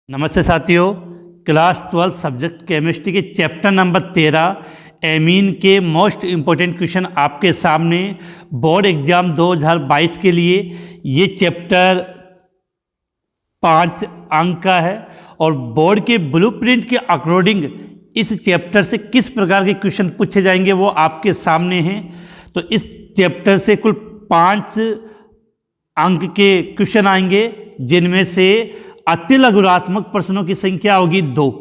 नमस्ते साथियों, class 12 subject chemistry के चैप्टर नंबर 13 एमीन के मोस्ट इम्पोर्टेंट क्वेश्चन आपके सामने बोर्ड एग्जाम 2022 के लिए। ये चैप्टर 5 अंक का है और बोर्ड के ब्लूप्रिंट के अकॉर्डिंग इस चैप्टर से किस प्रकार के क्वेश्चन पूछे जाएंगे वो आपके सामने हैं। तो इस चैप्टर से कुल 5 अंक के क्वेश्चन आएंगे, जिनमें से अतिलघुरात्मक प्रश्नों की संख्या होगी 2।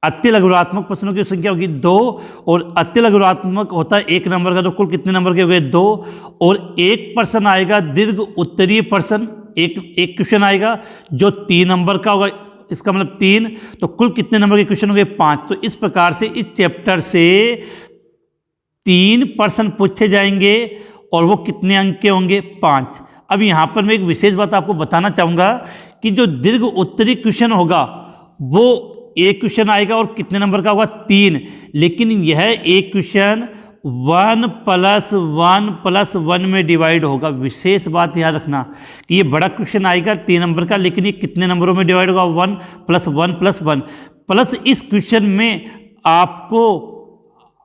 अतिलघुरात्मक प्रश्नों की संख्या होगी 2 और अतिलघुरात्मक होता है 1 नंबर का, तो कुल कितने नंबर के हो गए 2। और एक प्रश्न आएगा दीर्घ उत्तरीय प्रश्न, एक क्वेश्चन आएगा जो 3 नंबर का होगा, इसका मतलब 3, तो कुल कितने नंबर के क्वेश्चन हो गए 5। तो इस प्रकार से इस चैप्टर से 3 प्रश्न पूछे जाएंगे और वो कितने अंक के होंगे 5। अब यहाँ पर मैं एक विशेष बात आपको बताना चाहूँगा कि जो दीर्घ उत्तरी क्वेश्चन होगा वो एक क्वेश्चन आएगा और कितने नंबर का होगा 3, लेकिन यह एक क्वेश्चन 1+1+1 में डिवाइड होगा। विशेष बात याद रखना कि ये बड़ा क्वेश्चन आएगा 3 नंबर का, लेकिन ये कितने नंबरों में डिवाइड होगा 1+1+1। प्लस इस क्वेश्चन में आपको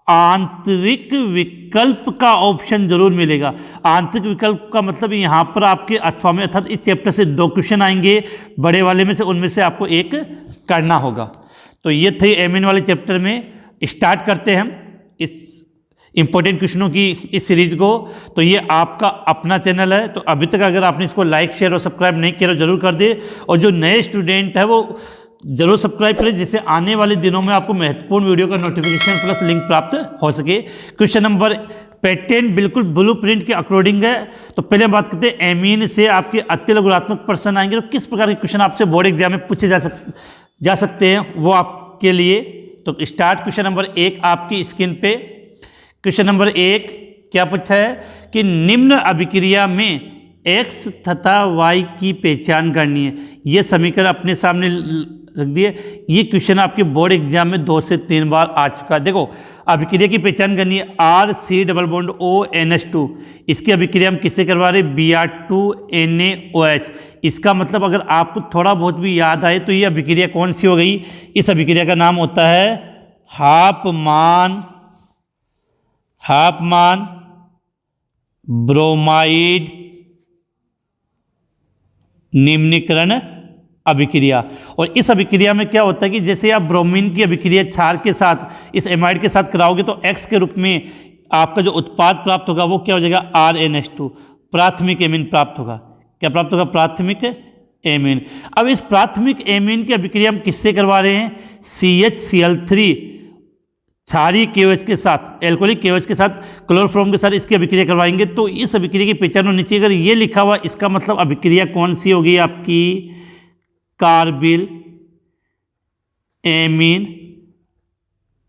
आंतरिक विकल्प का ऑप्शन जरूर मिलेगा। आंतरिक विकल्प का मतलब यहाँ पर आपके अथवा में, अर्थात इस चैप्टर से 2 क्वेश्चन आएंगे बड़े वाले में से, उनमें से आपको एक करना होगा। तो ये थे एमिन वाले चैप्टर में। स्टार्ट करते हैं हम इस इंपॉर्टेंट क्वेश्चनों की इस सीरीज को। तो ये आपका अपना चैनल है, तो अभी तक अगर आपने इसको लाइक शेयर और सब्सक्राइब नहीं किया तो जरूर कर दे, और जो नए स्टूडेंट है वो जरूर सब्सक्राइब करें, जिससे आने वाले दिनों में आपको महत्वपूर्ण वीडियो का नोटिफिकेशन प्लस लिंक प्राप्त हो सके। क्वेश्चन नंबर पैटर्न बिल्कुल ब्लूप्रिंट के अकॉर्डिंग है। तो पहले हम बात करते हैं एमीन से आपके अतिलघुरात्मक प्रश्न आएंगे, तो किस प्रकार के क्वेश्चन आपसे बोर्ड एग्जाम में पूछे जा सकते हैं वो आपके लिए। तो स्टार्ट क्वेश्चन नंबर 1 आपकी स्क्रीन पे। क्वेश्चन नंबर 1 क्या पूछा है कि निम्न अभिक्रिया में x तथा y की पहचान करनी है। ये समीकरण अपने सामने रख दिए। ये क्वेश्चन आपके बोर्ड एग्जाम में 2 से 3 बार आ चुका है। देखो, अभिक्रिया की पहचान करनी है RC+O NH2। इसकी अभिक्रिया हम किससे करवा रहे हैं Br2NaOH। इसका मतलब अगर आपको थोड़ा बहुत भी याद आए तो ये अभिक्रिया कौन सी हो गई। इस अभिक्रिया का नाम होता है हाफमान ब्रोमाइड निम्नीकरण अभिक्रिया। और इस अभिक्रिया में क्या होता है कि जैसे आप ब्रोमीन की अभिक्रिया क्षार के साथ इस एमाइड के साथ कराओगे तो X के रूप में आपका जो उत्पाद प्राप्त होगा वो क्या हो जाएगा RNH2, प्राथमिक एमीन प्राप्त होगा। क्या प्राप्त होगा? प्राथमिक एमीन। अब इस प्राथमिक एमीन की अभिक्रिया हम किससे करवा रहे हैं CHCl3 क्षारीय KOH के साथ, एल्कोहलिक KOH के साथ, क्लोरोफॉर्म के साथ इसकी अभिक्रिया करवाएंगे। तो इस अभिक्रिया की पहचान में नीचे अगर ये लिखा हुआ, इसका मतलब अभिक्रिया कौन सी होगी आपकी कार्बिल एमीन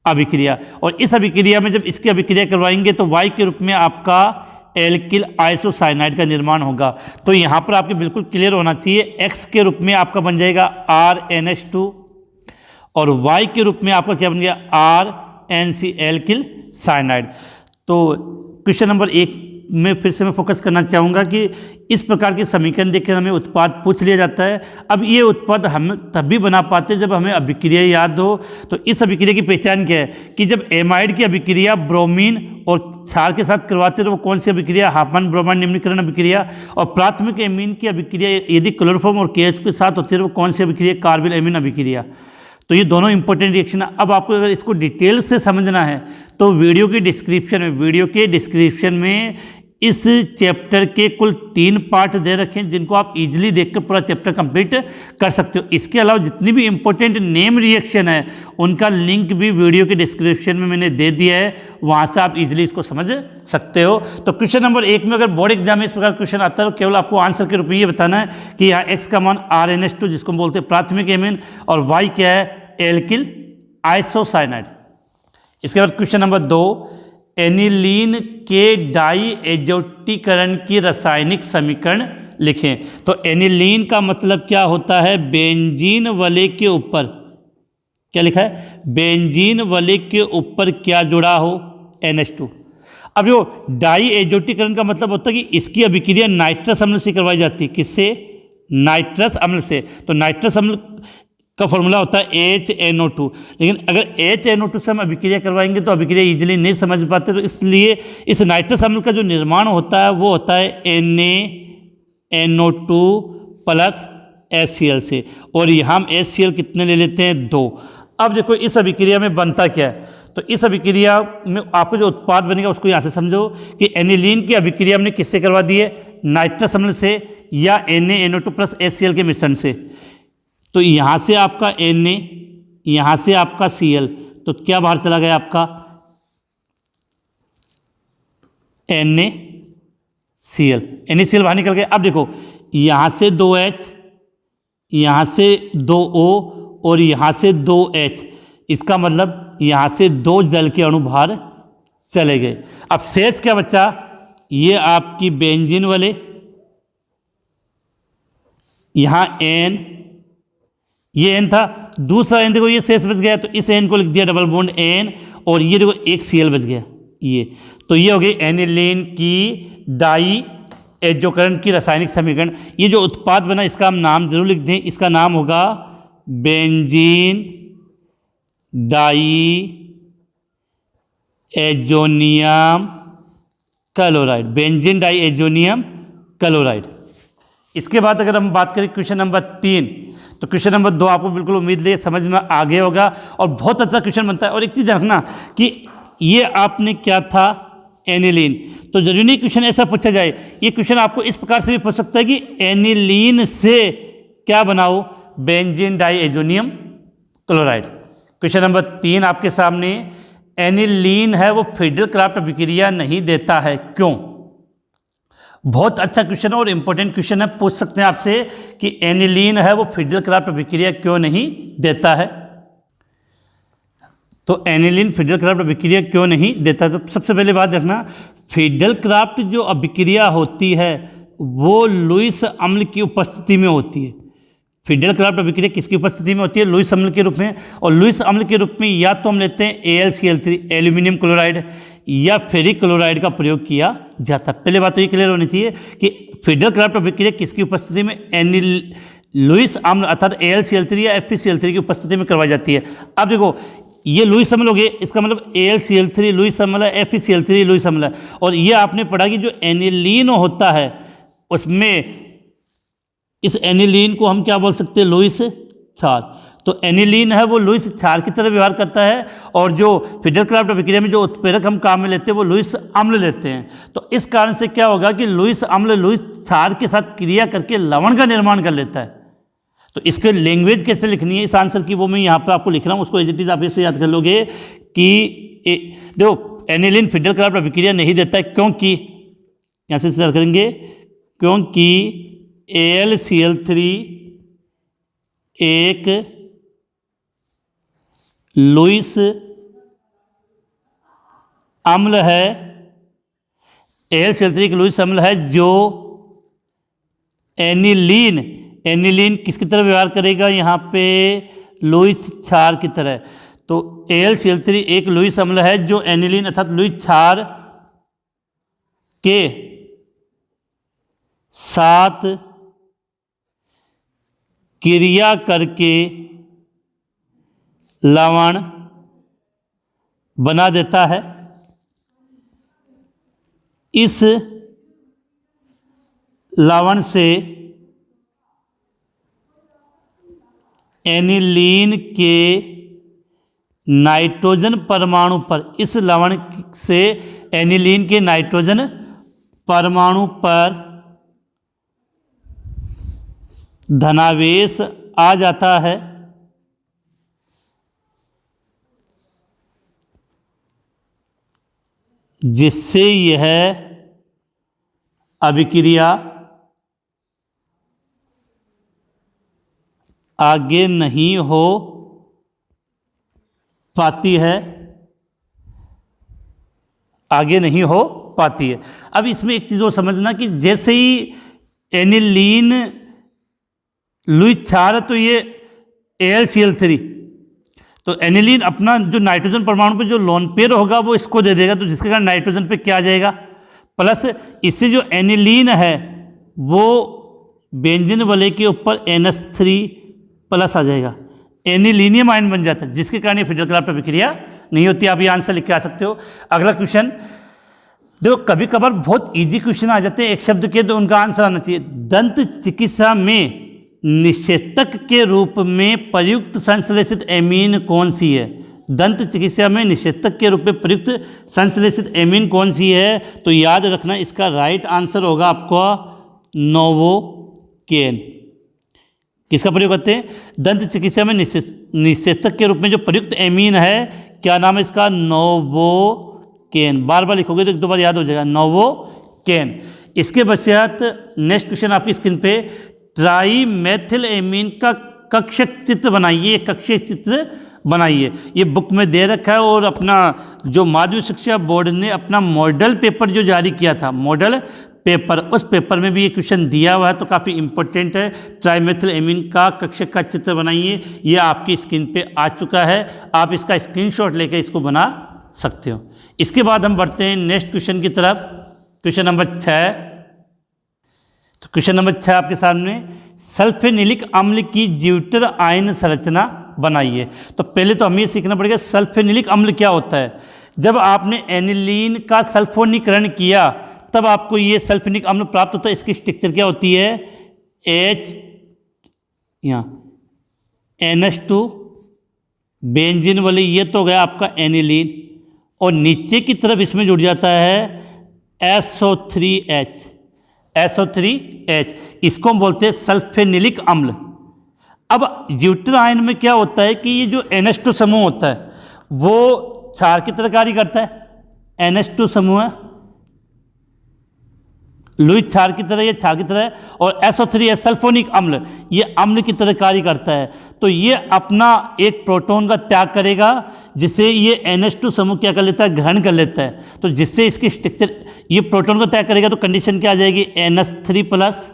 अभिक्रिया। और इस अभिक्रिया में जब इसकी अभिक्रिया करवाएंगे तो Y के रूप में आपका एल्किल आइसोसाइनाइड का निर्माण होगा। तो यहाँ पर आपके बिल्कुल क्लियर होना चाहिए, X के रूप में आपका बन जाएगा RNH2 और Y के रूप में आपका क्या बन गया RNC एल्किल साइनाइड। तो क्वेश्चन नंबर 1 में फिर से मैं फोकस करना चाहूँगा कि इस प्रकार के समीकरण देखकर हमें उत्पाद पूछ लिया जाता है। अब ये उत्पाद हम तभी बना पाते हैं जब हमें अभिक्रिया याद हो। तो इस अभिक्रिया की पहचान क्या है कि जब एमाइड की अभिक्रिया ब्रोमीन और क्षार के साथ करवाते हैं तो वो कौन सी अभिक्रिया हाफमान ब्रोमाइड निम्नीकरण अभिक्रिया। और प्राथमिक एमीन की अभिक्रिया यदि क्लोरोफॉर्म और KH के साथ होती है तो वो कौन सी अभिक्रिया कार्बिल एमीन अभिक्रिया। तो ये दोनों इंपॉर्टेंट रिएक्शन है। अब आपको अगर इसको डिटेल से समझना है तो वीडियो के डिस्क्रिप्शन में इस चैप्टर के कुल 3 पार्ट दे रखे हैं, जिनको आप इजीली देखकर पूरा चैप्टर कंप्लीट कर सकते हो। इसके अलावा जितनी भी इंपॉर्टेंट नेम रिएक्शन है उनका लिंक भी वीडियो के डिस्क्रिप्शन में मैंने दे दिया है, वहाँ से आप इजीली इसको समझ सकते हो। तो क्वेश्चन नंबर 1 में अगर बोर्ड एग्जाम में इस प्रकार क्वेश्चन आता है तो केवल आपको आंसर के रूप में ये बताना है कि यहाँ X का मान RNH2 जिसको हम बोलते हैं प्राथमिक एमीन और Y क्या है एल्किल आइसोसाइनाइड। इसके बाद क्वेश्चन नंबर 2, एनिलीन के डाई एजोटीकरण की रासायनिक समीकरण लिखें। तो एनिलीन का मतलब क्या होता है बेंजीन वलय के ऊपर क्या लिखा है, बेंजीन वलय के ऊपर क्या जुड़ा हो NH2। अब जो डाई एजोटीकरण का मतलब होता है कि इसकी अभिक्रिया नाइट्रस अम्ल से करवाई जाती है। किससे? नाइट्रस अम्ल से। तो नाइट्रस अम्ल का फॉर्मूला होता है HNO2। लेकिन अगर HNO2 से हम अभिक्रिया करवाएंगे तो अभिक्रिया इजीली नहीं समझ पाते, तो इसलिए इस नाइट्रस अम्ल का जो निर्माण होता है वो होता है NaNO2 प्लस HCl से, और यहाँ हम HCl कितने ले लेते हैं 2। अब देखो इस अभिक्रिया में बनता क्या है, तो इस अभिक्रिया में आपको जो उत्पाद बनेगा उसको यहाँ से समझो कि एनिलीन की अभिक्रिया हमने किससे करवा दी है, नाइट्रस अम्ल से या NaNO2 प्लस HCl के मिश्रण से। तो यहाँ से आपका Na, यहाँ से आपका Cl, तो क्या बाहर चला गया आपका NaCl, NaCl बाहर निकल गया। अब देखो यहाँ से 2H, यहाँ से 2O और यहाँ से 2H, इसका मतलब यहाँ से 2 जल के अणु बाहर चले गए। अब शेष क्या बचा, ये आपकी बेंजीन वाले, यहाँ N, ये N था, दूसरा N देखो ये शेष बच गया, तो इस N को लिख दिया डबल बॉन्ड N, और ये देखो एक Cl बच गया ये। तो ये हो गई एनिलीन की डाई एजोकरण की रासायनिक समीकरण। ये जो उत्पाद बना इसका हम नाम जरूर लिख दें, इसका नाम होगा benzene diazonium chloride, benzene diazonium chloride. इसके बाद अगर हम बात करें क्वेश्चन नंबर 3, तो क्वेश्चन नंबर 2 आपको बिल्कुल उम्मीद है समझ में आ गया होगा और बहुत अच्छा क्वेश्चन बनता है। और एक चीज़ रखना कि ये आपने क्या था एनिलीन, तो जरूरी नहीं क्वेश्चन ऐसा पूछा जाए, ये क्वेश्चन आपको इस प्रकार से भी पूछ सकता है कि एनिलीन से क्या बनाओ, benzene diazonium chloride. Question number 3 आपके सामने, एनिलीन है वो फ्रीडल क्राफ्ट अभिक्रिया नहीं देता है, क्यों? बहुत अच्छा क्वेश्चन है और इंपॉर्टेंट क्वेश्चन है, पूछ सकते हैं आपसे कि एनिलीन है वो फ्रीडल क्राफ्ट अभिक्रिया क्यों नहीं देता है। तो एनिलीन फ्रीडल क्राफ्ट अभिक्रिया क्यों नहीं देता, तो सबसे पहले बात देखना, फ्रीडल क्राफ्ट जो अभिक्रिया होती है वो लुईस अम्ल की उपस्थिति में होती है। फ्रीडल क्राफ्ट अभिक्रिया किसकी उपस्थिति में होती है, लुईस अम्ल के रूप में। और लुईस अम्ल के रूप में या तो हम लेते हैं AlCl3 एल्यूमिनियम क्लोराइड या फेरिक क्लोराइड का प्रयोग किया जाता है। पहले बात तो ये क्लियर होनी चाहिए कि फ्रीडल क्राफ्ट अभिक्रिया किसकी उपस्थिति में, लुईस अम्ल अर्थात AlCl3 या FeCl3 की उपस्थिति में करवाई जाती है। अब देखो ये लुईस अम्ल हो गए, इसका मतलब AlCl3 लुईस अम्ल है, FeCl3 लुईस अम्ल है। और ये आपने पढ़ा कि जो एनिलीन होता है उसमें इस एनिलीन को हम क्या बोल सकते हैं, लुईस क्षार। तो एनिलीन है वो लुईस क्षार की तरह व्यवहार करता है, और जो फ्रीडल क्राफ्ट अभिक्रिया में जो उत्प्रेरक हम काम में लेते हैं वो लुईस अम्ल लेते हैं। तो इस कारण से क्या होगा कि लुईस अम्ल लुईस क्षार के साथ क्रिया करके लवण का निर्माण कर लेता है। तो इसके लैंग्वेज कैसे लिखनी है इस आंसर की, वो मैं यहाँ पर आपको लिख रहा हूँ, उसको एज इट इज आप इससे याद कर लोगे कि देखो एनिलीन फ्रीडल क्राफ्ट अभिक्रिया नहीं देता है, क्योंकि यहाँ से याद करेंगे, क्योंकि AlCl3 एक लुईस अम्ल है, AlCl3 एक लुईस अम्ल है जो एनिलीन किसकी तरह व्यवहार करेगा, यहाँ पे लुईस क्षार की तरह। तो AlCl3 एक लुईस अम्ल है जो एनिलीन अर्थात लुईस क्षार के साथ क्रिया करके लवण बना देता है। इस लवण से एनिलीन के नाइट्रोजन परमाणु पर, इस लवण से एनिलीन के नाइट्रोजन परमाणु पर धनावेश आ जाता है, जिससे यह अभिक्रिया आगे नहीं हो पाती है, आगे नहीं हो पाती है। अब इसमें एक चीज़ और समझना कि जैसे ही एनिलीन लुईस क्षार है तो ये AlCl3, तो एनिलीन अपना जो नाइट्रोजन परमाणु पे जो लोन पेयर होगा वो इसको दे देगा, तो जिसके कारण नाइट्रोजन पे क्या आ जाएगा प्लस, इससे जो एनिलीन है वो बेंजीन वाले के ऊपर NH3+ आ जाएगा, एनिलीनियम आयन बन जाता है, जिसके कारण ये फिडरक्राफ्ट अभिक्रिया नहीं होती। आप ये आंसर लिख के आ सकते हो। अगला क्वेश्चन देखो, कभी कभार बहुत इजी क्वेश्चन आ जाते हैं एक शब्द के, तो उनका आंसर आना चाहिए। दंत चिकित्सा में निषेधक के रूप में प्रयुक्त संश्लेषित एमीन कौन सी है? दंत चिकित्सा में निषेधक के रूप में प्रयुक्त संश्लेषित एमीन कौन सी है? तो याद रखना, इसका राइट आंसर होगा आपका नोवोकेन। किसका प्रयोग करते हैं? दंत चिकित्सा में निषेधक के रूप में जो प्रयुक्त एमीन है, क्या नाम है इसका? नोवोकेन। बार बार लिखोगे तो एक दो बार याद हो जाएगा, नोवोकेन। इसके पश्चात नेक्स्ट क्वेश्चन आपकी स्क्रीन पे, ट्राईमेथिल एमीन का कक्षक चित्र बनाइए। कक्षक चित्र बनाइए, ये बुक में दे रखा है, और अपना जो माध्यमिक शिक्षा बोर्ड ने अपना मॉडल पेपर जो जारी किया था, मॉडल पेपर, उस पेपर में भी ये क्वेश्चन दिया हुआ है, तो काफ़ी इंपॉर्टेंट है। ट्राईमेथिल एमीन का कक्षक का चित्र बनाइए, ये आपकी स्क्रीन पे आ चुका है, आप इसका स्क्रीनशॉट लेकर इसको बना सकते हो। इसके बाद हम बढ़ते हैं नेक्स्ट क्वेश्चन की तरफ, क्वेश्चन नंबर 6। तो क्वेश्चन नंबर 6 आपके सामने, सल्फेनिलिक अम्ल की ज्यूटर आयन संरचना बनाइए। तो पहले तो हमें ये सीखना पड़ेगा सल्फेनिलिक अम्ल क्या होता है। जब आपने एनिलीन का सल्फोनीकरण किया तब आपको ये सल्फेनिक अम्ल प्राप्त होता है। इसकी स्ट्रक्चर क्या होती है? H, यहाँ NH2 बेंजीन वाली, ये तो गया आपका एनिलीन, और नीचे की तरफ इसमें जुड़ जाता है SO3H। SO3H, इसको हम बोलते हैं सल्फेनिलिक अम्ल। अब ज्यूटर आयन में क्या होता है कि ये जो NH2 समूह होता है वो क्षार की तरह कार्य करता है। NH2 समूह है लुईस क्षार की तरह, ये क्षार की तरह है, और SO3 सल्फोनिक अम्ल, ये अम्ल की तरह कार्य करता है। तो ये अपना एक प्रोटॉन का त्याग करेगा, जिसे ये NH2 समूह क्या कर लेता है? ग्रहण कर लेता है। तो जिससे इसकी स्ट्रक्चर, ये प्रोटॉन का त्याग करेगा तो कंडीशन क्या आ जाएगी? NH3+,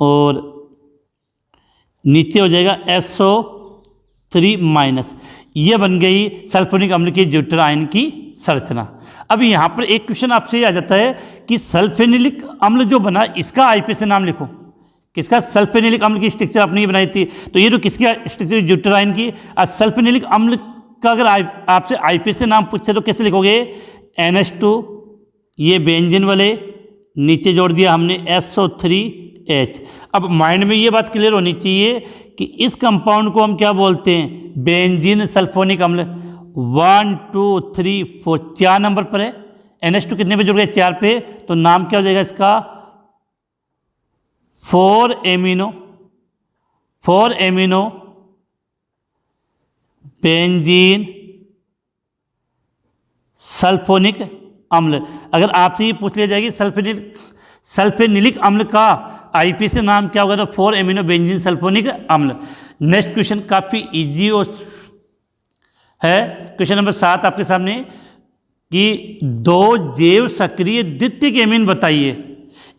और नीचे हो जाएगा SO3-। ये बन गई सल्फोनिक अम्ल की ज्यूटर आयन की संरचना। अब यहाँ पर एक क्वेश्चन आपसे ये आ जाता है कि सल्फेनिलिक अम्ल जो बना, इसका आईपीएसी नाम लिखो। किसका? सल्फेनिलिक अम्ल की स्ट्रक्चर आपने ये बनाई थी, तो ये जो किसकी स्ट्रक्चर? ज्यूटर आयन की। सल्फेनिलिक अम्ल का अगर आपसे आईपीएसी नाम पूछे तो कैसे लिखोगे? NH2, ये बेंजीन वाले, नीचे जोड़ दिया हमने SO3H। अब माइंड में ये बात क्लियर होनी चाहिए कि इस कंपाउंड को हम क्या बोलते हैं? बेंजीन सल्फोनिक अम्ल। 1 2 3 4, 4 नंबर पर है। NH2 कितने पे जुड़ गए? 4 पे, तो नाम क्या हो जाएगा इसका? 4 एमिनो बेंजीन सल्फोनिक अम्ल। अगर आपसे ये पूछ लिया जाएगी सल्फेनिलिक अम्ल का आईपीएसी नाम क्या होगा, तो 4 एमिनो बेंजीन सल्फोनिक अम्ल। नेक्स्ट क्वेश्चन काफ़ी इजी है, क्वेश्चन नंबर 7 आपके सामने, कि 2 जैव सक्रिय द्वितीयक एमीन बताइए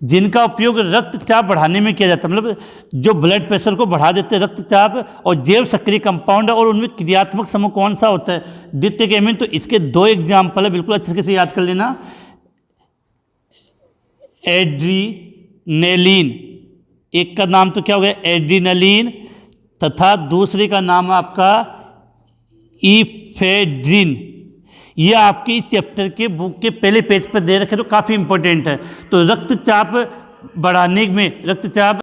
जिनका उपयोग रक्तचाप बढ़ाने में किया जाता है। मतलब जो ब्लड प्रेशर को बढ़ा देते हैं रक्तचाप, और जैव सक्रिय कंपाउंड है, और उनमें क्रियात्मक समूह कौन सा होता है? द्वितीयक एमीन। तो इसके 2 एग्जाम्पल है, बिल्कुल अच्छे से याद कर लेना। एड्रीनेलिन, एक का नाम तो क्या हो गया? एड्रीनलिन, तथा दूसरे का नाम आपका इफेड्रिन। ये आपके इस चैप्टर के बुक के पहले पेज पर दे रखे, तो काफ़ी इंपॉर्टेंट है। तो रक्तचाप बढ़ाने में, रक्तचाप,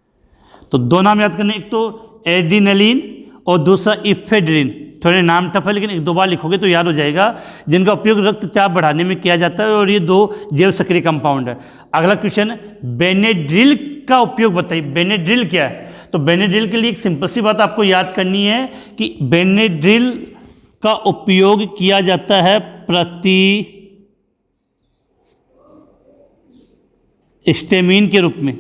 तो 2 नाम याद करने, एक तो एड्रीनलिन और दूसरा इफेड्रिन। थोड़े नाम टफ है, लेकिन 1-2 बार लिखोगे तो याद हो जाएगा, जिनका उपयोग रक्तचाप बढ़ाने में किया जाता है, और ये 2 जैव सक्रिय कंपाउंड है। अगला क्वेश्चन, बेनेड्रिल का उपयोग बताइए। बेनेड्रिल क्या है? तो बेनेड्रिल के लिए एक सिंपल सी बात आपको याद करनी है कि बेनेड्रिल का उपयोग किया जाता है प्रतिस्टेमिन के रूप में।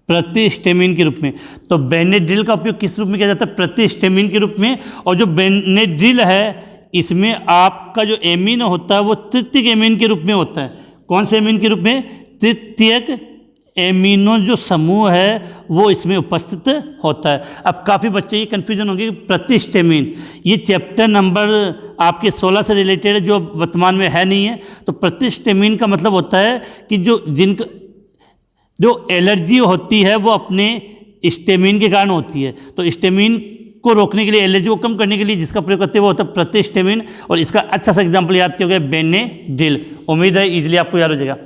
प्रतिस्टेमिन के रूप में। तो बेनेड्रिल का उपयोग किस रूप में किया जाता है? प्रतिस्टेमिन के रूप में। और जो बेनेड्रिल है, इसमें आपका जो एमीन होता है वो तृतीयक एमीन के रूप में होता है। कौन से एमीन के रूप में? तृतीयक एमिनो जो समूह है वो इसमें उपस्थित होता है। अब काफ़ी बच्चे ये कन्फ्यूजन होंगे कि प्रतिस्टेमिन, ये चैप्टर नंबर आपके 16 से रिलेटेड है, जो वर्तमान में है नहीं है। तो प्रतिस्टेमिन का मतलब होता है कि जो जिनका जो एलर्जी होती है वो अपने स्टेमिन के कारण होती है। तो स्टेमिन को रोकने के लिए, एलर्जी को कम करने के लिए जिसका प्रयोग करते हैं वो होता है प्रतिस्टेमिन। और इसका अच्छा सा एग्जाम्पल याद किया गया बेनेडिल। उम्मीद है इजीली आपको याद हो जाएगा।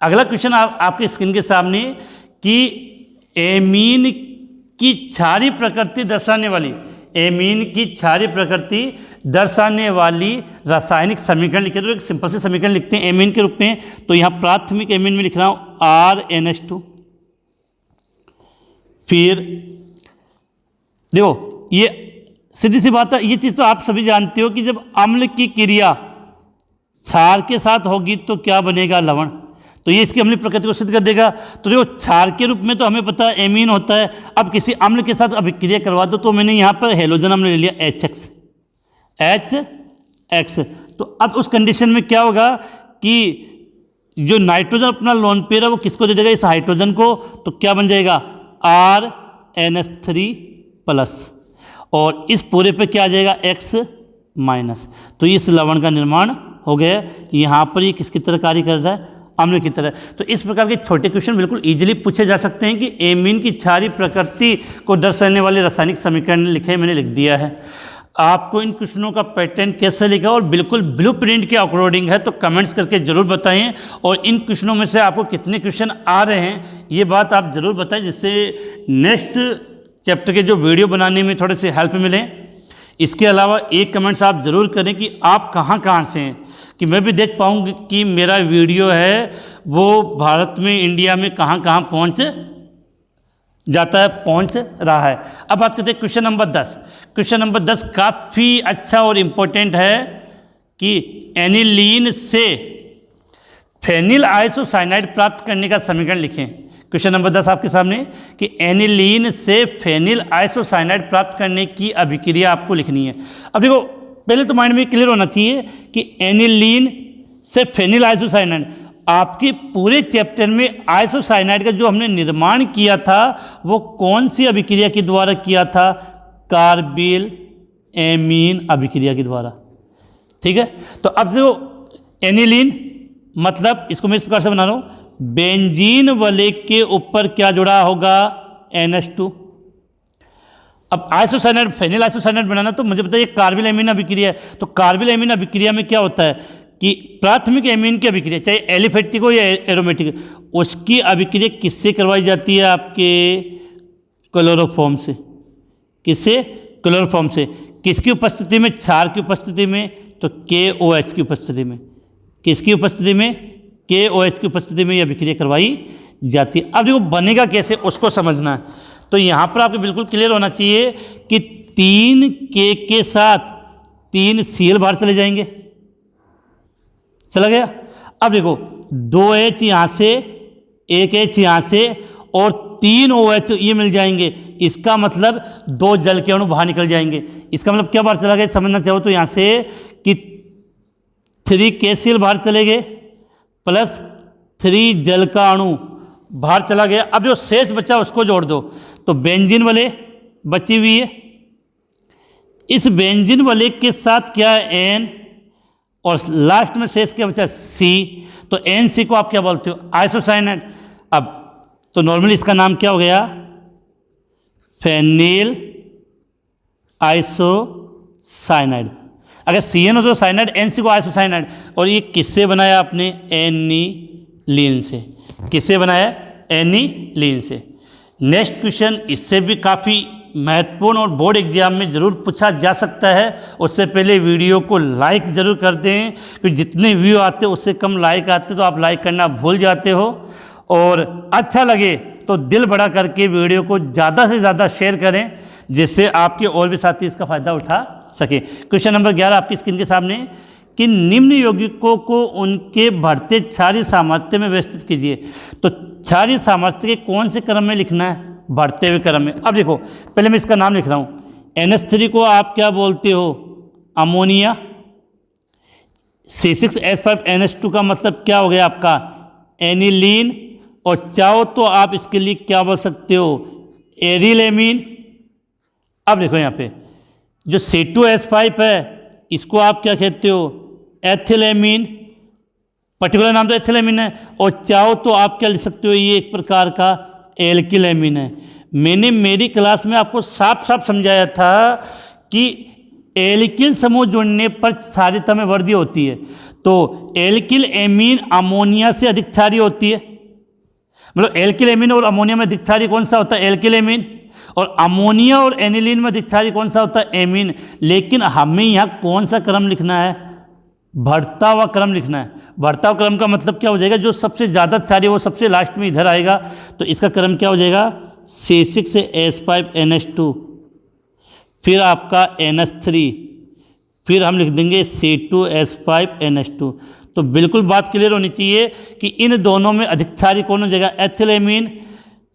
अगला क्वेश्चन आपके स्क्रीन के सामने कि एमीन की क्षारीय प्रकृति दर्शाने वाली, एमीन की क्षारीय प्रकृति दर्शाने वाली रासायनिक समीकरण लिखे। तो एक सिंपल से समीकरण लिखते हैं एमीन के रूप में। तो यहाँ प्राथमिक एमीन में लिख रहा हूँ RNH2। फिर देखो ये सीधी सी बात है, ये चीज़ तो आप सभी जानते हो कि जब अम्ल की क्रिया क्षार के साथ होगी तो क्या बनेगा, लवण। तो ये इसकी अम्लीय प्रकृति को सिद्ध कर देगा। तो देखो क्षार के रूप में तो हमें पता है एमीन होता है। अब किसी अम्ल के साथ अभिक्रिया करवा दो, तो मैंने यहाँ पर हेलोजन अम्ल ले लिया HX। तो अब उस कंडीशन में क्या होगा कि जो नाइट्रोजन अपना लोन पेयर है वो किसको दे देगा, इस हाइड्रोजन को। तो क्या बन जाएगा RNH3+, और इस पूरे पे क्या आ जाएगा X-। तो इस लवण का निर्माण हो गया। यहाँ पर ये किसकी तरह कार्य कर रहा है, अम्ल की तरह। तो इस प्रकार के छोटे क्वेश्चन बिल्कुल इजीली पूछे जा सकते हैं कि एमीन की क्षारीय प्रकृति को दर्शाने वाले रासायनिक समीकरण लिखे, मैंने लिख दिया है। आपको इन क्वेश्चनों का पैटर्न कैसे लिखा और बिल्कुल ब्लूप्रिंट के अकॉर्डिंग है तो कमेंट्स करके ज़रूर बताएं। और इन क्वेश्चनों में से आपको कितने क्वेश्चन आ रहे हैं ये बात आप ज़रूर बताएं, जिससे नेक्स्ट चैप्टर के जो वीडियो बनाने में थोड़े से हेल्प मिले। इसके अलावा एक कमेंट्स आप ज़रूर करें कि आप कहाँ से हैं, कि मैं भी देख पाऊँ कि मेरा वीडियो है वो भारत में, इंडिया में कहाँ पहुँच जाता है, पहुँच रहा है। अब बात करते हैं क्वेश्चन नंबर 10। क्वेश्चन नंबर 10 काफ़ी अच्छा और इम्पोर्टेंट है कि एनिलीन से फेनिल आइसोसाइनाइड प्राप्त करने का समीकरण लिखें। क्वेश्चन नंबर 10 आपके सामने कि एनिलीन से फेनिल आइसोसाइनाइड प्राप्त करने की अभिक्रिया आपको लिखनी है। अब देखो पहले तो माइंड में क्लियर होना चाहिए कि एनिलीन से फेनिल आइसोसाइनाइड, आपके पूरे चैप्टर में आइसोसाइनाइड का जो हमने निर्माण किया था वो कौन सी अभिक्रिया के द्वारा किया था, कार्बिल एमीन अभिक्रिया के द्वारा। ठीक है, तो अब जो एनिलीन मतलब इसको मैं इस प्रकार से बना रहा हूँ, बेंजीन वलय के ऊपर क्या जुड़ा होगा, NH2। अब आइसोसाइनाइड फेनिल आइसोसाइनाइड बनाना तो मुझे बताइए कार्बिल एमीन अभिक्रिया है। तो कार्बिल एमीन अभिक्रिया में क्या होता है कि प्राथमिक एमीन की अभिक्रिया, चाहे एलिफेटिक हो या एरोमेटिक, उसकी अभिक्रिया किससे करवाई जाती है, आपके क्लोरोफॉर्म से। किससे, क्लोरोफॉर्म से। किसकी उपस्थिति में, क्षार की उपस्थिति में, तो KOH की उपस्थिति में। किसकी उपस्थिति में, KOH की उपस्थिति में यह अभिक्रिया करवाई जाती है। अब देखो बनेगा कैसे उसको समझना है। तो यहाँ पर आपको बिल्कुल क्लियर होना चाहिए कि 3K के साथ 3 Cl बाहर चले जाएंगे, चला गया। अब देखो 2H यहाँ से, 1H यहाँ से और 3 OH ये मिल जाएंगे। इसका मतलब 2 जल के अणु बाहर निकल जाएंगे। इसका मतलब क्या बाहर चला गया समझना चाहो तो यहाँ से कि 3K Cl बाहर चले गए प्लस 3 जल का अणु बाहर चला गया। अब जो शेष बचा उसको जोड़ दो, तो बेंजीन वाले बची हुई है। इस बेंजीन वाले के साथ क्या है, N, और लास्ट में शेष क्या बचा, C। तो NC को आप क्या बोलते हो, आइसोसाइनाइड। अब तो नॉर्मली इसका नाम क्या हो गया, फेनिल आइसोसाइनाइड। अगर CN हो तो साइनाइड, NC को आइसोसाइनाइड। और ये किससे बनाया आपने, एनिलीन से। किससे बनाया, एनिलीन से। नेक्स्ट क्वेश्चन इससे भी काफ़ी महत्वपूर्ण और बोर्ड एग्जाम में ज़रूर पूछा जा सकता है। उससे पहले वीडियो को लाइक ज़रूर कर दें, क्योंकि जितने व्यू आते उससे कम लाइक आते, तो आप लाइक करना भूल जाते हो। और अच्छा लगे तो दिल बड़ा करके वीडियो को ज़्यादा से ज़्यादा शेयर करें, जिससे आपके और भी साथी इसका फ़ायदा उठा सके। क्वेश्चन नंबर 11 आपकी स्क्रीन के सामने कि निम्न यौगिकों को उनके बढ़ते क्षारीय सामर्थ्य में व्यवस्थित कीजिए। तो क्षारीय सामर्थ्य के कौन से क्रम में लिखना है, बढ़ते हुए क्रम में। अब देखो पहले मैं इसका नाम लिख रहा हूँ, NH3 को आप क्या बोलते हो, अमोनिया। C6H5NH2 का मतलब क्या हो गया आपका, एनिलीन। और चाहो तो आप इसके लिए क्या बोल सकते हो, एरिलेमीन। अब देखो यहाँ पे जो C2H5 है इसको आप क्या कहते हो, एथिलेमीन। पर्टिकुलर नाम तो एथिलेमिन है, और चाहो तो आप क्या लिख सकते हो, ये एक प्रकार का एल्किल एमीन है। मैंने मेरी क्लास में आपको साफ साफ समझाया था कि एल्किल समूह जुड़ने पर क्षारीयता में वृद्धि होती है। तो एल्किल एमीन अमोनिया से अधिक क्षारीय होती है, मतलब एल्किल एमीन और अमोनिया में अधिक क्षारीय कौन सा होता है, एल्किल एमीन, और अमोनिया और एनिलीन में अधिक क्षारीय कौन सा होता है, एमीन। लेकिन हमें यहाँ कौन सा क्रम लिखना है, बढ़ता हुआ क्रम लिखना है। बढ़ता हुआ क्रम का मतलब क्या हो जाएगा, जो सबसे ज़्यादा क्षारीय वो सबसे लास्ट में इधर आएगा, तो इसका क्रम क्या हो जाएगा, C6H5NH2, फिर आपका NH3, फिर हम लिख देंगे C2H5NH2। तो बिल्कुल बात क्लियर होनी चाहिए कि इन दोनों में अधिक क्षारीय कौन हो जाएगा, एथिलेमीन,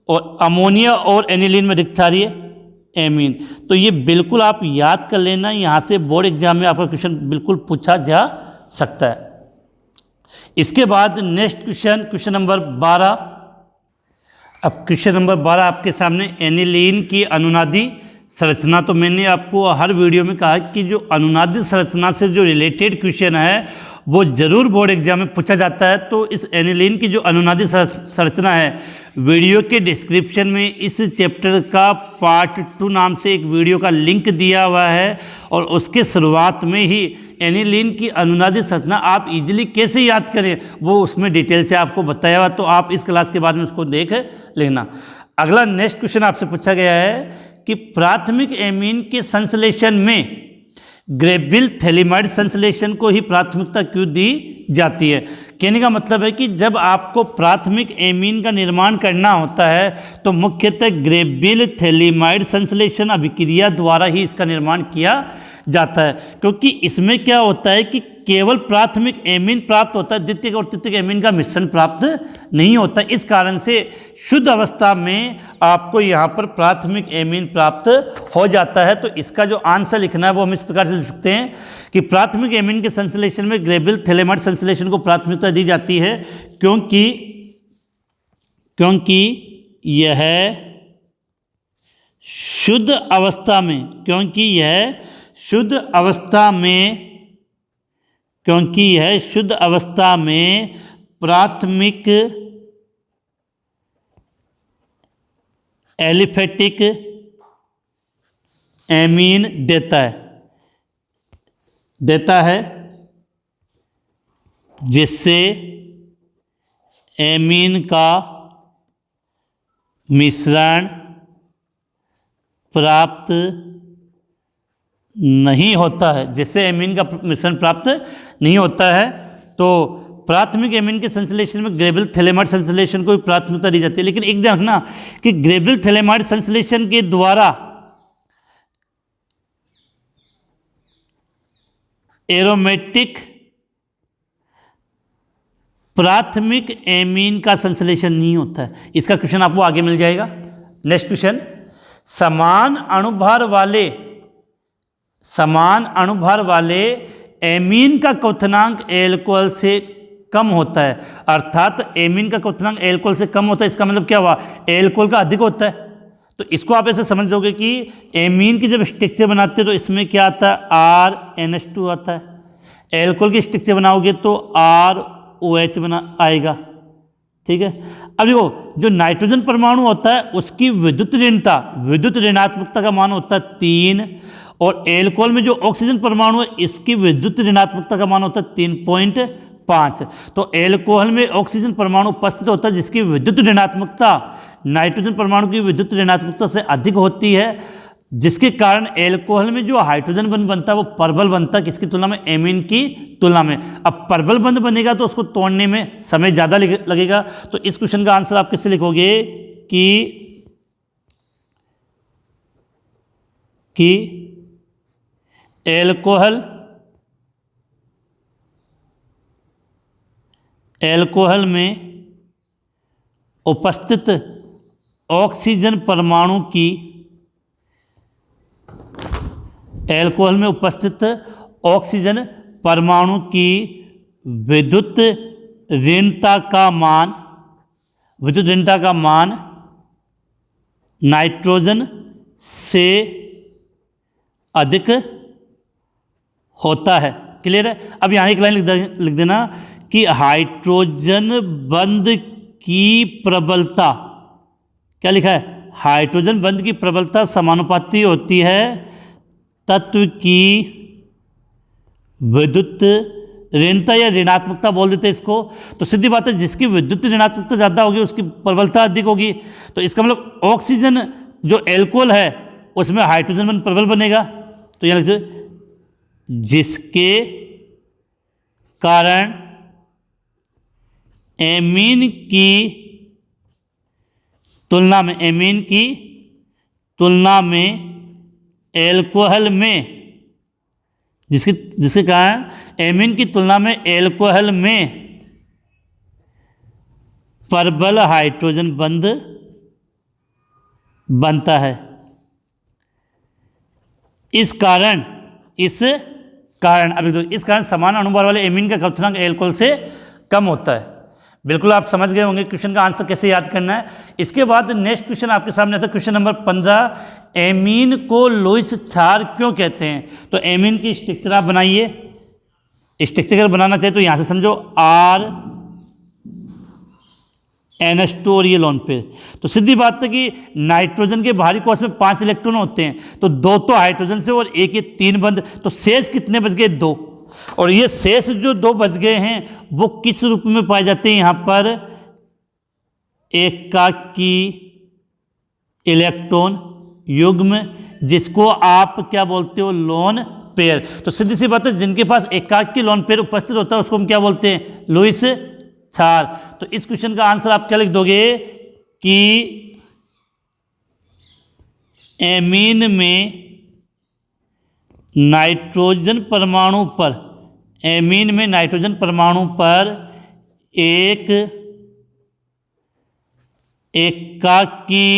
और अमोनिया और एनिलीन में अधिक क्षारीय एमीन। तो ये बिल्कुल आप याद कर लेना, यहाँ से बोर्ड एग्जाम में आपका क्वेश्चन बिल्कुल पूछा जा सकता है। इसके बाद नेक्स्ट क्वेश्चन नंबर 12। अब क्वेश्चन नंबर 12 आपके सामने, एनिलीन की अनुनादी संरचना। तो मैंने आपको हर वीडियो में कहा कि जो अनुनादी संरचना से जो रिलेटेड क्वेश्चन है वो जरूर बोर्ड एग्जाम में पूछा जाता है। तो इस एनिलीन की जो अनुनादी संरचना है, वीडियो के डिस्क्रिप्शन में इस चैप्टर का पार्ट 2 नाम से एक वीडियो का लिंक दिया हुआ है, और उसके शुरुआत में ही एनिलीन की अनुनादी संरचना आप इजीली कैसे याद करें वो उसमें डिटेल से आपको बताया हुआ, तो आप इस क्लास के बाद में उसको देख लेना। अगला नेक्स्ट क्वेश्चन आपसे पूछा गया है कि प्राथमिक एमीन के संश्लेषण में ग्रेबिल थैलिमाइड संश्लेषण को ही प्राथमिकता क्यों दी जाती है। कहने का मतलब है कि जब आपको प्राथमिक एमीन का निर्माण करना होता है तो मुख्यतः ग्रेबिल थैलिमाइड संश्लेषण अभिक्रिया द्वारा ही इसका निर्माण किया जाता है, क्योंकि इसमें क्या होता है कि केवल प्राथमिक एमीन प्राप्त होता है, द्वितीयक और तृतीयक एमीन का मिश्रण प्राप्त नहीं होता। इस कारण से शुद्ध अवस्था में आपको यहाँ पर प्राथमिक एमीन प्राप्त हो जाता है। तो इसका जो आंसर लिखना है वो हम इस प्रकार से लिख सकते हैं कि प्राथमिक एमीन के संश्लेषण में ग्रेबिल थैलिमाइड संश्लेषण को प्राथमिकता दी जाती है, क्योंकि यह शुद्ध अवस्था में प्राथमिक एलिफेटिक एमीन देता है जिससे एमीन का मिश्रण प्राप्त नहीं होता है, तो प्राथमिक एमीन के संश्लेषण में ग्रेबिल थैलिमाइड संश्लेषण को भी प्राथमिकता दी जाती है। लेकिन एक ध्यान रखना कि ग्रेबिल थैलिमाइड संश्लेषण के द्वारा एरोमेटिक प्राथमिक एमीन का संश्लेषण नहीं होता है। इसका क्वेश्चन आपको आगे मिल जाएगा। नेक्स्ट क्वेश्चन, समान अणुभार वाले एमीन का क्वथनांक एल्कोहल से कम होता है, अर्थात एमीन का क्वथनांक एल्कोहल से कम होता है। इसका मतलब क्या हुआ, एल्कोहल का अधिक होता है। तो इसको आप ऐसे समझोगे कि एमीन की जब स्ट्रक्चर बनाते हैं तो इसमें क्या आता है, RNH2 आता है। एल्कोहल की स्ट्रक्चर बनाओगे तो ROH आएगा, ठीक है। अब देखो, जो नाइट्रोजन परमाणु होता है उसकी विद्युत ऋणात्मकता का मान होता है 3, और एल्कोहल में जो ऑक्सीजन परमाणु है इसकी विद्युत ऋणात्मकता का मान होता है 3.5। तो एल्कोहल में ऑक्सीजन परमाणु उपस्थित होता है जिसकी विद्युत ऋणात्मकता नाइट्रोजन परमाणु की विद्युत ऋणात्मकता से अधिक होती है, जिसके कारण एल्कोहल में जो हाइड्रोजन बंध बनता है वो परबल बनता है, किसकी तुलना में, एमीन की तुलना में। अब परबल बंध बनेगा तो उसको तोड़ने में समय ज़्यादा लगेगा। तो इस क्वेश्चन का आंसर आप किससे लिखोगे कि एल्कोहल में उपस्थित ऑक्सीजन परमाणु की विद्युत ऋणता का मान नाइट्रोजन से अधिक होता है। क्लियर है। अब यहाँ एक लाइन लिख देना कि हाइड्रोजन बंध की प्रबलता, क्या लिखा है, हाइड्रोजन बंध की प्रबलता समानुपाती होती है तत्व की विद्युत ऋणता या ऋणात्मकता बोल देते हैं इसको। तो सीधी बात है, जिसकी विद्युत ऋणात्मकता ज़्यादा होगी उसकी प्रबलता अधिक होगी। तो इसका मतलब ऑक्सीजन जो एल्कोहल है उसमें हाइड्रोजन बंध प्रबल बनेगा। तो यहाँ लिखते जिसके कारण एमीन की तुलना में एल्कोहल में, जिसके कारण एमीन की तुलना में एल्कोहल में प्रबल हाइड्रोजन बंध बनता है। इस कारण अभी तो इस कारण समान अणुभार वाले एमीन का कथनांक एल्कोहल से कम होता है। बिल्कुल आप समझ गए होंगे क्वेश्चन का आंसर कैसे याद करना है। इसके बाद नेक्स्ट क्वेश्चन आपके सामने आता है, क्वेश्चन नंबर 15, एमीन को लुईस क्षार क्यों कहते हैं। तो एमीन की स्ट्रक्चर आप बनाइए। स्ट्रक्चर अगर बनाना चाहिए तो यहाँ से समझो RNH2 और ये लोन पेयर। तो सीधी बात है कि नाइट्रोजन के बाहरी कोश में 5 इलेक्ट्रॉन होते हैं, तो 2 तो हाइड्रोजन से और एक ये 3 बंद, तो शेष कितने बच गए, 2। और ये शेष जो 2 बच गए हैं वो किस रूप में पाए जाते हैं, यहाँ पर एकाकी इलेक्ट्रॉन युग्म, जिसको आप क्या बोलते हो, लोन पेयर। तो सीधी सी बात है, जिनके पास एकाकी लोन पेयर उपस्थित होता है उसको हम क्या बोलते हैं, लुईस क्षार। तो इस क्वेश्चन का आंसर आप क्या लिख दोगे कि एमीन में नाइट्रोजन परमाणु पर एक एकाकी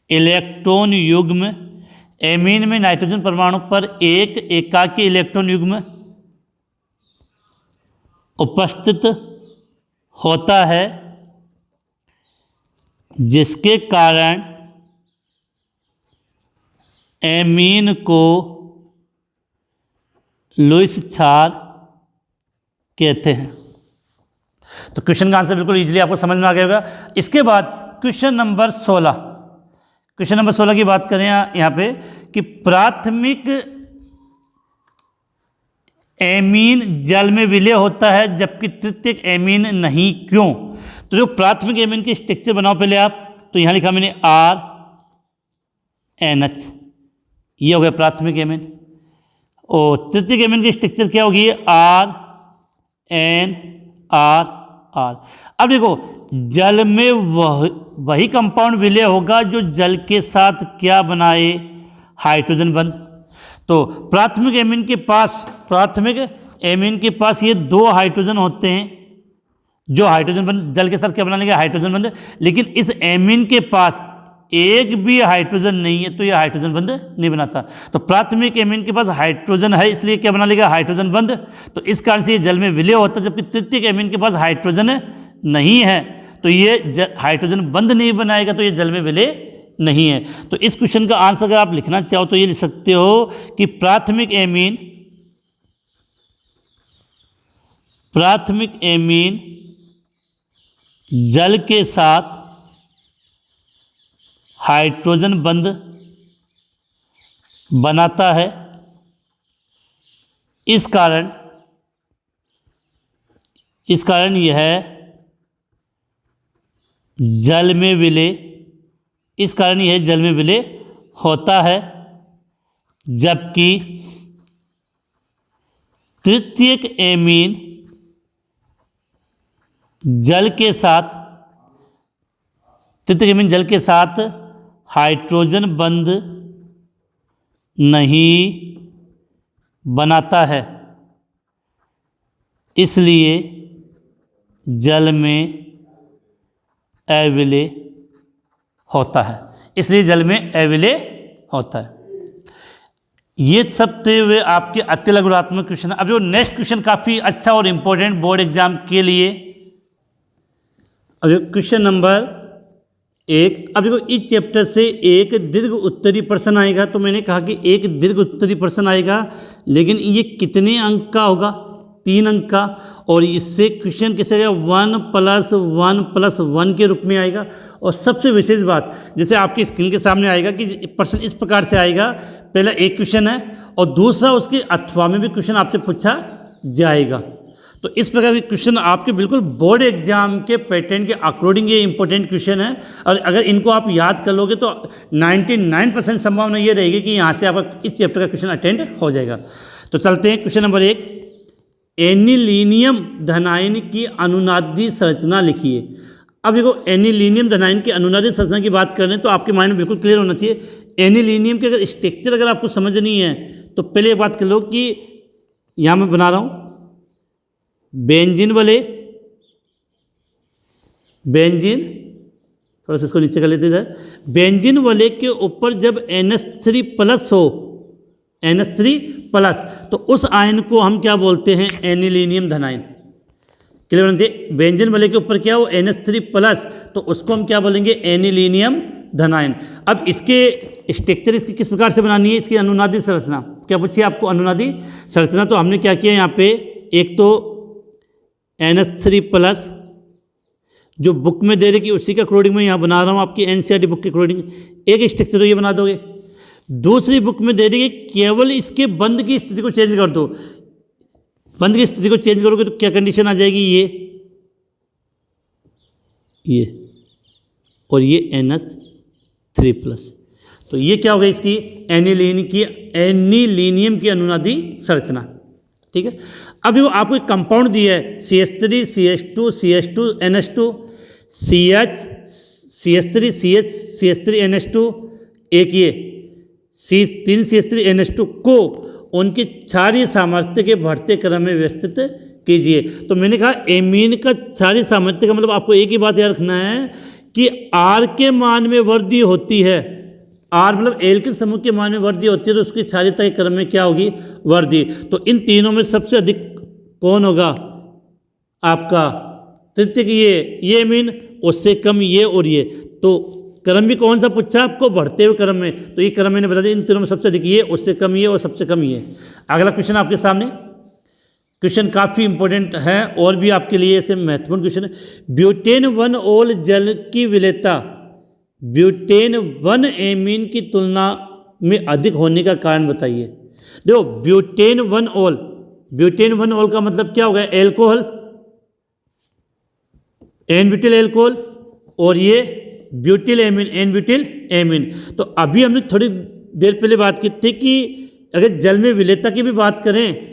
इलेक्ट्रॉन युग्म, एमीन में नाइट्रोजन परमाणु पर एक एकाकी इलेक्ट्रॉन युग्म उपस्थित होता है, जिसके कारण एमीन को लुईस क्षार कहते हैं। तो क्वेश्चन का आंसर बिल्कुल इजीली आपको समझ में आ गया होगा। इसके बाद क्वेश्चन नंबर 16 की बात करें यहाँ पे कि प्राथमिक एमीन जल में विलय होता है जबकि तृतीयक एमीन नहीं, क्यों। तो जो प्राथमिक एमीन की स्ट्रक्चर बनाओ पहले आप। तो यहाँ लिखा मैंने RNH, ये हो गया प्राथमिक एमीन। और तृतीयक एमीन की स्ट्रक्चर क्या होगी, RNR। अब देखो, जल में वही कंपाउंड विलय होगा जो जल के साथ क्या बनाए, हाइड्रोजन बंध। तो प्राथमिक एमीन के पास ये 2 हाइड्रोजन होते हैं जो हाइड्रोजन बंध जल के साथ क्या बना लेंगे, हाइड्रोजन बंध। लेकिन इस एमीन के पास एक भी हाइड्रोजन नहीं है तो ये हाइड्रोजन बंध नहीं बनाता। तो प्राथमिक एमीन के पास हाइड्रोजन है इसलिए क्या बना लेगा, हाइड्रोजन बंध। तो इस कारण से ये जल में विलय होता है, जबकि तृतीयक एमीन के पास हाइड्रोजन नहीं है तो ये हाइड्रोजन बंध नहीं बनाएगा, तो ये जल में विलय नहीं है। तो इस क्वेश्चन का आंसर अगर आप लिखना चाहो तो ये लिख सकते हो कि प्राथमिक एमीन जल के साथ हाइड्रोजन बंध बनाता है, इस कारण यह जल में विलय होता है, जबकि तृतीयक एमीन जल के साथ हाइड्रोजन बंध नहीं बनाता है, इसलिए जल में अविलय होता है। ये सब थे वे आपके अति लघुरात्मक क्वेश्चन। अब जो नेक्स्ट क्वेश्चन काफ़ी अच्छा और इम्पोर्टेंट बोर्ड एग्जाम के लिए, क्वेश्चन नंबर एक, अब देखो इस चैप्टर से एक दीर्घ उत्तरी प्रश्न आएगा, तो मैंने कहा कि एक दीर्घ उत्तरी प्रश्न आएगा, लेकिन ये कितने अंक का होगा, 3 अंक का, और इससे क्वेश्चन कैसे आएगा, 1+1+1 के रूप में आएगा। और सबसे विशेष बात, जैसे आपकी स्क्रीन के सामने आएगा कि प्रश्न इस प्रकार से आएगा, पहला एक क्वेश्चन है और दूसरा उसके अथवा में भी क्वेश्चन आपसे पूछा जाएगा। तो इस प्रकार के क्वेश्चन आपके बिल्कुल बोर्ड एग्जाम के पैटर्न के अकॉर्डिंग ये इंपॉर्टेंट क्वेश्चन है, और अगर इनको आप याद कर लोगे तो 99% संभावना ये रहेगी कि यहाँ से आपका इस चैप्टर का क्वेश्चन अटेंड हो जाएगा। तो चलते हैं क्वेश्चन नंबर 1, एनिलीनियम धनायन की अनुनादी संरचना लिखिए। अब देखो एनिलीनियम धनायन की अनुनादी संरचना की बात कर रहे हैं तो आपके माइंड में बिल्कुल क्लियर होना चाहिए। एनिलीनियम के अगर स्ट्रक्चर अगर आपको समझनी है तो पहले एक बात कर लो कि यहाँ मैं बना रहा हूँ बेंजीन वाले, बेंजीन, थोड़ा सा इसको नीचे कर लेते हैं, बेंजीन वाले के ऊपर जब NH3+ हो, NH3+, तो उस आयन को हम क्या बोलते हैं, एनिलीनियम धनायन। क्लियर होना चाहिए। बेंजीन वाले के ऊपर क्या हो, NH3+, तो उसको हम क्या बोलेंगे, एनिलीनियम धनायन। अब इसके स्ट्रक्चर इसकी किस प्रकार से बनानी है, इसकी अनुनादी संरचना क्या पूछिए आपको, अनुनादी संरचना। तो हमने क्या किया यहाँ पे, एक तो NH3+ जो बुक में दे रही कि उसी के अकॉर्डिंग मैं यहाँ बना रहा हूँ, आपकी NCERT बुक के अकॉर्डिंग एक स्ट्रक्चर तो ये बना दोगे। दूसरी बुक में दे रही कि केवल इसके बंद की स्थिति को चेंज कर दो, बंद की स्थिति को चेंज करोगे तो क्या कंडीशन आ जाएगी, ये और ये NH3+, तो ये क्या होगा इसकी एनिलीनियम की अनुनादी संरचना। ठीक है। अब देखो आपको एक कंपाउंड दिया है CH3 CH2 CH2 NH2 CH3 CH3 NH2, एक ये C3 CH3 NH2 को उनकी क्षारीय सामर्थ्य के बढ़ते क्रम में व्यवस्थित कीजिए। तो मैंने कहा एमीन का क्षारीय सामर्थ्य का मतलब आपको एक ही बात याद रखना है कि R के मान में वृद्धि होती है, R मतलब एल्किल समूह के मान में वृद्धि होती है तो उसकी क्षारीयता के क्रम में क्या होगी, वृद्धि। तो इन तीनों में सबसे अधिक कौन होगा आपका, तृतीयक ये मीन, उससे कम ये और ये, तो क्रम भी कौन सा पूछा आपको, बढ़ते हुए क्रम में, तो ये क्रम मैंने बता दिया, इन तीनों में सबसे अधिक ये, उससे कम ये और सबसे कम ये। अगला क्वेश्चन आपके सामने, क्वेश्चन काफ़ी इंपॉर्टेंट है और भी आपके लिए ऐसे महत्वपूर्ण क्वेश्चन है। ब्यूटेन 1-ओल जल की विलेयता ब्यूटेन 1 एमीन की तुलना में अधिक होने का कारण बताइए। देखो ब्यूटेन 1-ओल, ब्यूटेन 1-ओल का मतलब क्या होगा, एल्कोहल, एन-ब्यूटिल एल्कोहल, और ये ब्यूटिल एमीन, एन-ब्यूटिल एमीन। तो अभी हमने थोड़ी देर पहले बात की थी कि अगर जल में विलेयता की भी बात करें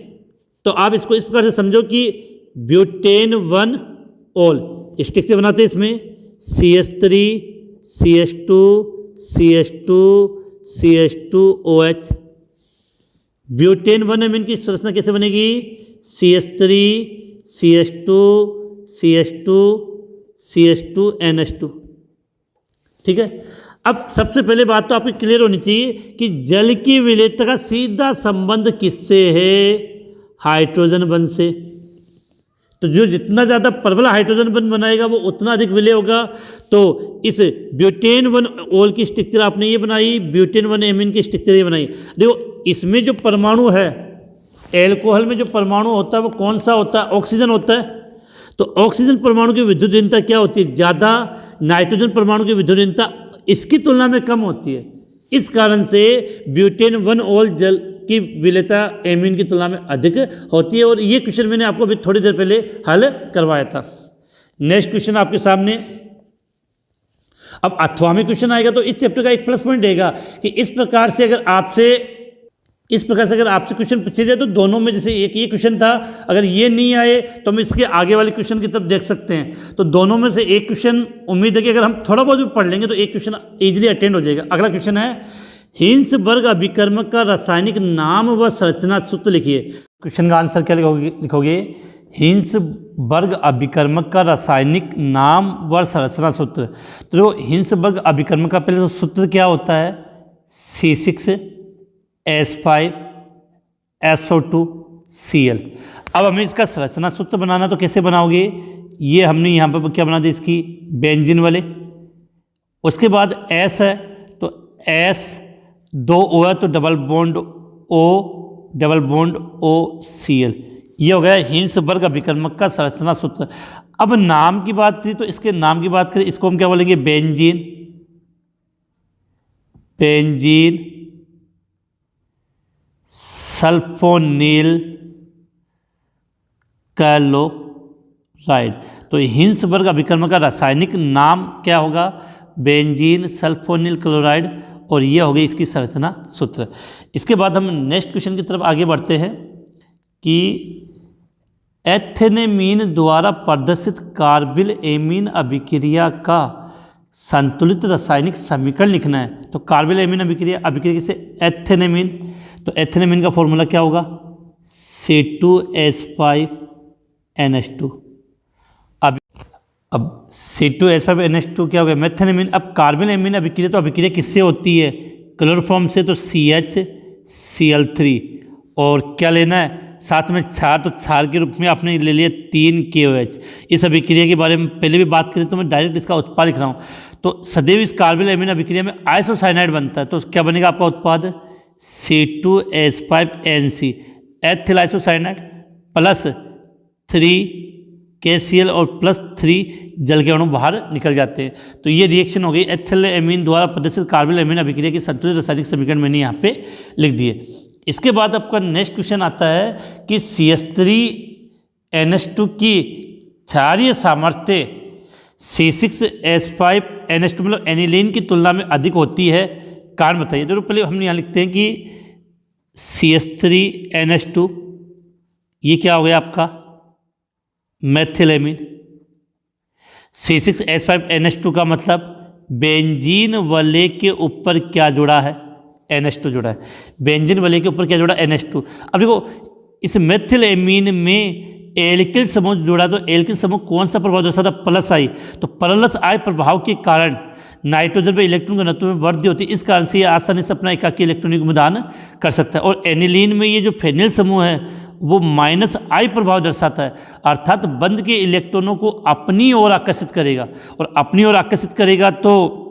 तो आप इसको इस प्रकार से समझो कि ब्यूटेन 1-ओल स्ट्रक्चर बनाते हैं इसमें CH3 CH2 CH2 CH2OH। Butane 1 amine की संरचना कैसे बनेगी, CH3 CH2 CH2 CH2 NH2। ठीक है। अब सबसे पहले बात तो आपकी क्लियर होनी चाहिए कि जल की विलेयता का सीधा संबंध किससे है, हाइड्रोजन बंध से। तो जो जितना ज़्यादा प्रबल हाइड्रोजन बंध बनाएगा वो उतना अधिक विलेय होगा। तो इस ब्यूटेन 1-ओल की स्ट्रक्चर आपने ये बनाई, ब्यूटेन 1 एमीन की स्ट्रक्चर ये बनाई। देखो इसमें जो परमाणु है, एल्कोहल में जो परमाणु होता है वो कौन सा होता है, ऑक्सीजन होता है। तो ऑक्सीजन परमाणु की विद्युत ऋणता क्या होती है, ज़्यादा, नाइट्रोजन परमाणु की विद्युत ऋणता इसकी तुलना में कम होती है। इस कारण से ब्यूटेन 1-ओल जल की विलेयता एमीन की तुलना में अधिक होती है, और ये क्वेश्चन मैंने आपको अभी थोड़ी देर पहले हल करवाया था। नेक्स्ट क्वेश्चन आपके सामने, अब अथवा में क्वेश्चन आएगा तो इस चैप्टर का एक प्लस पॉइंट रहेगा कि इस प्रकार से अगर आपसे क्वेश्चन पूछे जाए तो दोनों में, जैसे एक ये क्वेश्चन था, अगर ये नहीं आए तो हम इसके आगे वाले क्वेश्चन की तरफ देख सकते हैं। तो दोनों में से एक क्वेश्चन उम्मीद है कि अगर हम थोड़ा बहुत भी पढ़ लेंगे तो एक क्वेश्चन इजीली अटेंड हो जाएगा। अगला क्वेश्चन है हिंसबर्ग अभिकर्मक का रासायनिक नाम व संरचना सूत्र लिखिए। क्वेश्चन का आंसर क्या लिखोगे, हिंसबर्ग अभिकर्मक का रासायनिक नाम व संरचना सूत्र। तो हिंसबर्ग अभिकर्मक का पहले तो सूत्र क्या होता है, C6H5SO2Cl। अब हमें इसका संरचना सूत्र बनाना तो कैसे बनाओगे, ये हमने यहाँ पर क्या बना दिया, इसकी बेंजीन वाले, उसके बाद एस है तो एस, दो ओ है तो डबल बॉन्ड ओ Cl। ये हो गया हिंसबर्ग अभिकर्मक का संरचना सूत्र। अब नाम की बात थी तो इसके नाम की बात करें, इसको हम क्या बोलेंगे, बेंजीन सल्फोनील क्लोराइड। तो हिंसबर्ग अभिकर्मक का रासायनिक नाम क्या होगा, बेंजीन सल्फोनील क्लोराइड, और ये हो गई इसकी संरचना सूत्र। इसके बाद हम नेक्स्ट क्वेश्चन की तरफ आगे बढ़ते हैं कि एथेनेमीन द्वारा प्रदर्शित कार्बिल एमीन अभिक्रिया का संतुलित रासायनिक समीकरण लिखना है। तो कार्बिल एमीन अभिक्रिया से एथेनेमीन, तो एथेनेमीन का फॉर्मूला क्या होगा, C2H5NH2। अब C2H5NH2 क्या हो गया, मेथेनेमीन। अब कार्बिल एमीन अभिक्रिया, तो अभिक्रिया किससे होती है, क्लोरोफॉर्म से, तो CHCl3। और क्या लेना है साथ में क्षार, तो क्षार के रूप में आपने ले लिया 3KOH। इस अभिक्रिया के बारे में पहले भी बात करें तो मैं डायरेक्ट इसका उत्पाद लिख रहा हूँ। तो सदैव इस कार्बिल एमीन अभिक्रिया में आइसोसाइनाइड बनता है। तो क्या बनेगा आपका उत्पाद, C2H5NC, ethyl isocyanide plus 3KCl और प्लस 3 जल के अणु बाहर निकल जाते हैं। तो ये रिएक्शन हो गई एथिल एमीन द्वारा प्रदर्शित कार्बिल एमीन अभिक्रिया की संतुलित रासायनिक समीकरण मैंने यहाँ पे लिख दिए। इसके बाद आपका नेक्स्ट क्वेश्चन आता है कि CH3NH2 की क्षारीय सामर्थ्य C6H5NH2 मतलब एनिलीन की तुलना में अधिक होती है, कारण बताइए। तो पहले हम यहाँ लिखते हैं कि CH3NH2 ये क्या हो गया आपका, मेथिलेमीन। C6H5NH2 का मतलब बेंजीन वलय के ऊपर क्या जुड़ा है, NH2 जुड़ा है। बेंजीन वलय के ऊपर क्या जुड़ा, NH2। अब देखो इस मेथिलेमीन में एल्किल समूह जुड़ा, तो एल्किल समूह कौन सा प्रभाव दर्शाता, प्लस आई। तो प्लस आई प्रभाव के कारण नाइट्रोजन पर इलेक्ट्रॉन घनत्व में वृद्धि होती है, इस कारण से ये आसानी से अपना एकाकी इलेक्ट्रॉनिक विदान कर सकता है। और एनिलीन में ये जो फेनिल समूह है वो -I प्रभाव दर्शाता है, अर्थात बंध के इलेक्ट्रॉनों को अपनी ओर आकर्षित करेगा, और अपनी ओर आकर्षित करेगा तो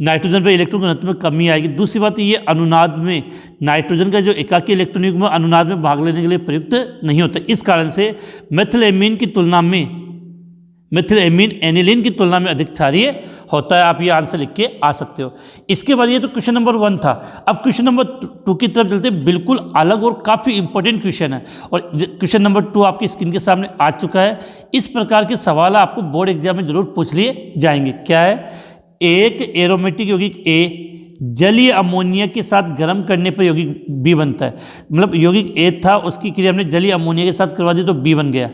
नाइट्रोजन पर इलेक्ट्रॉन घनत्व में कमी आएगी। दूसरी बात ये अनुनाद में नाइट्रोजन का जो एकाकी इलेक्ट्रॉन युग्म अनुनाद में भाग लेने के लिए प्रयुक्त नहीं होता। इस कारण से मेथिलेमीन की तुलना में मेथिलेमीन एनिलीन की तुलना में अधिक क्षारीय होता है। आप ये आंसर लिख के आ सकते हो। इसके बाद ये तो क्वेश्चन नंबर 1 था। अब क्वेश्चन नंबर 2 की तरफ चलते हैं, बिल्कुल अलग और काफ़ी इंपॉर्टेंट क्वेश्चन है, और क्वेश्चन नंबर 2 आपकी स्क्रीन के सामने आ चुका है। इस प्रकार के सवाल आपको बोर्ड एग्जाम में जरूर पूछ लिए जाएंगे। क्या है, एक एरोमेटिक यौगिक A जलीय अमोनिया के साथ गर्म करने पर यौगिक B बनता है। मतलब यौगिक A था, उसकी क्रिया हमने जलीय अमोनिया के साथ करवा दी तो B बन गया।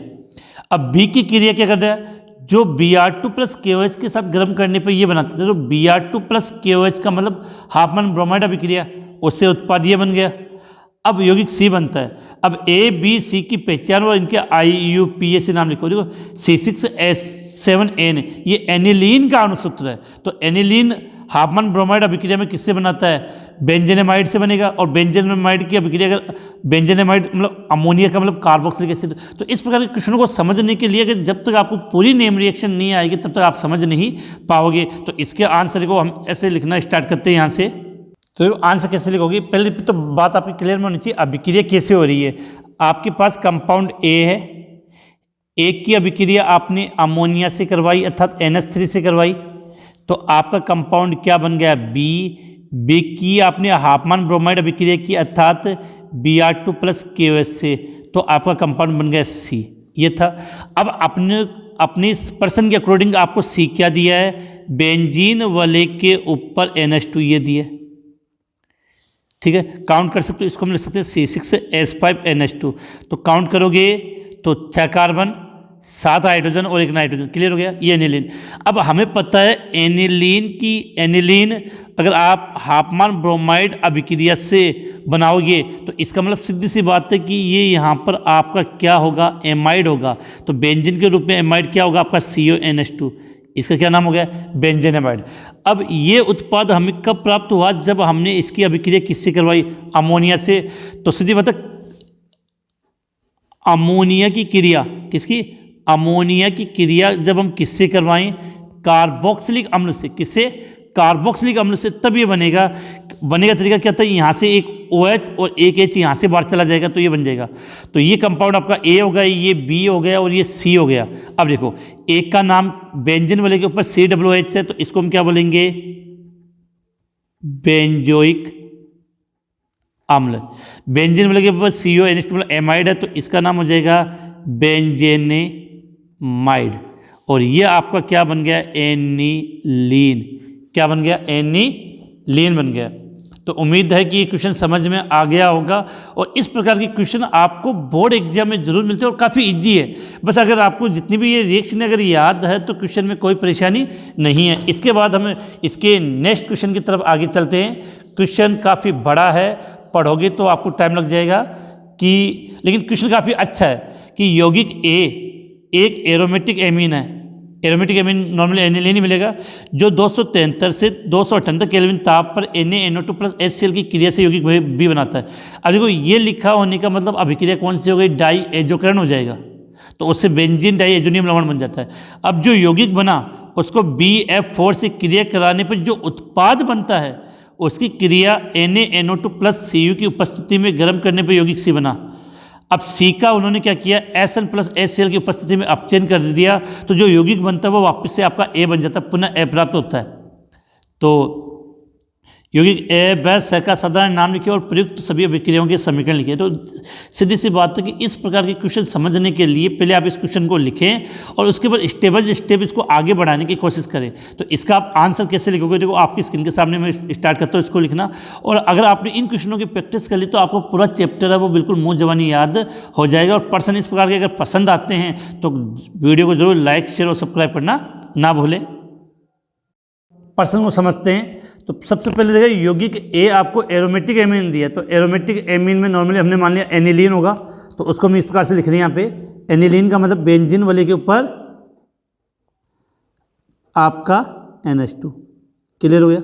अब B की क्रिया क्या कर रहा है, जो Br2 + KOH के साथ गर्म करने पर ये बनाते थे, तो Br2 + KOH का मतलब हाफमैन ब्रोमाइड अभिक्रिया, उससे उत्पाद ये बन गया। अब यौगिक C बनता है। अब A, B, C की पहचान और इनके IUPAC से नाम लिखो। देखो C6H7N ये एनिलीन का अणुसूत्र है। तो एनिलीन हाफमैन ब्रोमाइड अभिक्रिया में किससे बनाता है, बेंजेनेमाइड से बनेगा। और बेंजेनेमाइड की अभिक्रिया अगर बेंजेनेमाइड मतलब अमोनिया का मतलब कार्बोक्सिलिक एसिड। तो इस प्रकार के क्वेश्चनों को समझने के लिए कि जब तक आपको पूरी नेम रिएक्शन नहीं आएगी तब तक आप समझ नहीं पाओगे। तो इसके आंसर को हम ऐसे लिखना स्टार्ट करते हैं यहाँ से। तो आंसर कैसे लिखोगे, पहले तो बात आपकी क्लियर में होनी चाहिए, अभिक्रिया कैसे हो रही है। आपके पास कंपाउंड A है, एक की अभिक्रिया आपने अमोनिया से करवाई अर्थात NH3 से करवाई, तो आपका कंपाउंड क्या बन गया, B की आपने हाफमैन ब्रोमाइड अभिक्रिया की अर्थात Br2 + KOH से, तो आपका कंपाउंड बन गया C। ये था। अब अपने इस पर्सन के अकॉर्डिंग आपको C क्या दिया है, बेंजीन वलय के ऊपर NH2 ये दिया। ठीक है, काउंट कर सकते हो, इसको हम लिख सकते हैं C6H5NH2। तो काउंट करोगे तो 6 कार्बन 7 हाइड्रोजन और 1 नाइट्रोजन। क्लियर हो गया, ये एनिलीन। अब हमें पता है एनिलीन अगर आप हाफमैन ब्रोमाइड अभिक्रिया से बनाओगे तो इसका मतलब सीधी सी बात है कि ये यहाँ पर आपका क्या होगा, एमाइड होगा। तो बेंजीन के रूप में एमाइड क्या होगा आपका CONH2, इसका क्या नाम हो गया, बेंजेनेमाइड। अब ये उत्पाद हमें कब प्राप्त हुआ, जब हमने इसकी अभिक्रिया किससे करवाई, अमोनिया से। तो सीधी बात है अमोनिया की क्रिया, किसकी, अमोनिया की क्रिया जब हम किससे करवाएं, कार्बोक्सिलिक अम्ल से। किससे, कार्बोक्सिलिक अम्ल से तब ये बनेगा तरीका क्या था, यहाँ से एक OH और एक H यहाँ से बाहर चला जाएगा तो ये बन जाएगा। तो ये कंपाउंड आपका A हो गया, ये B हो गया और ये C हो गया। अब देखो एक का नाम बेंजीन वाले के ऊपर COOH है, तो इसको हम क्या बोलेंगे, बेंजोइक अम्ल। बेंजीन वाले के ऊपर CONH एमाइड है, तो इसका नाम हो जाएगा बेंजेनेमाइड। और ये आपका क्या बन गया, एनिलीन। क्या बन गया, एनिलीन बन गया। तो उम्मीद है कि ये क्वेश्चन समझ में आ गया होगा। और इस प्रकार के क्वेश्चन आपको बोर्ड एग्जाम में जरूर मिलते हैं और काफ़ी इजी है। बस अगर आपको जितनी भी ये रिएक्शन अगर याद है तो क्वेश्चन में कोई परेशानी नहीं है। इसके बाद हम इसके नेक्स्ट क्वेश्चन की तरफ आगे चलते हैं। क्वेश्चन काफ़ी बड़ा है, पढ़ोगे तो आपको टाइम लग जाएगा कि, लेकिन क्वेश्चन काफ़ी अच्छा है कि यौगिक A एक एरोमेटिक एमीन है। एरोमेटिक एमीन नॉर्मली एनिलीन ही मिलेगा, जो 273 से 278 केल्विन ताप पर NaNO2 प्लस HCl की क्रिया से यौगिक B बनाता है। अब देखो ये लिखा होने का मतलब अभिक्रिया कौन सी हो गई, डाई एजोकरण हो जाएगा, तो उससे बेंजीन डाई एजोनियम लवण बन जाता है। अब जो यौगिक बना उसको BF4 से क्रिया कराने पर जो उत्पाद बनता है उसकी क्रिया NaNO2 प्लस Cu की उपस्थिति में गर्म करने पर यौगिक C बना। अब C का उन्होंने क्या किया, SN प्लस HCl की उपस्थिति में अपचयन कर दिया, तो जो यौगिक बनता है वो वापस से आपका A बन जाता है, पुनः A प्राप्त होता है। तो यौगिक A बेस का साधारण नाम लिखिए और प्रयुक्त सभी अभिक्रियाओं के समीकरण लिखिए। तो सीधी सी बात है कि इस प्रकार के क्वेश्चन समझने के लिए पहले आप इस क्वेश्चन को लिखें और उसके बाद स्टेप बाय स्टेप इसको आगे बढ़ाने की कोशिश करें। तो इसका आप आंसर कैसे लिखोगे, देखो आपकी स्क्रीन के सामने मैं स्टार्ट करता हूँ इसको लिखना। और अगर आपने इन क्वेश्चनों की प्रैक्टिस कर ली तो आपको पूरा चैप्टर है वो बिल्कुल मुँह जबानी याद हो जाएगा। और पर्सन इस प्रकार के अगर पसंद आते हैं तो वीडियो को जरूर लाइक शेयर और सब्सक्राइब करना ना भूलें। पर्सन को समझते हैं तो सबसे पहले देखिए यौगिक A आपको एरोमेटिक एमीन दिया है, तो एरोमेटिक एमीन में नॉर्मली हमने मान लिया एनिलीन होगा, तो उसको हम इस प्रकार से लिख रहे हैं यहाँ पे। एनिलीन का मतलब बेंजीन वाले के ऊपर आपका NH2। क्लियर हो गया।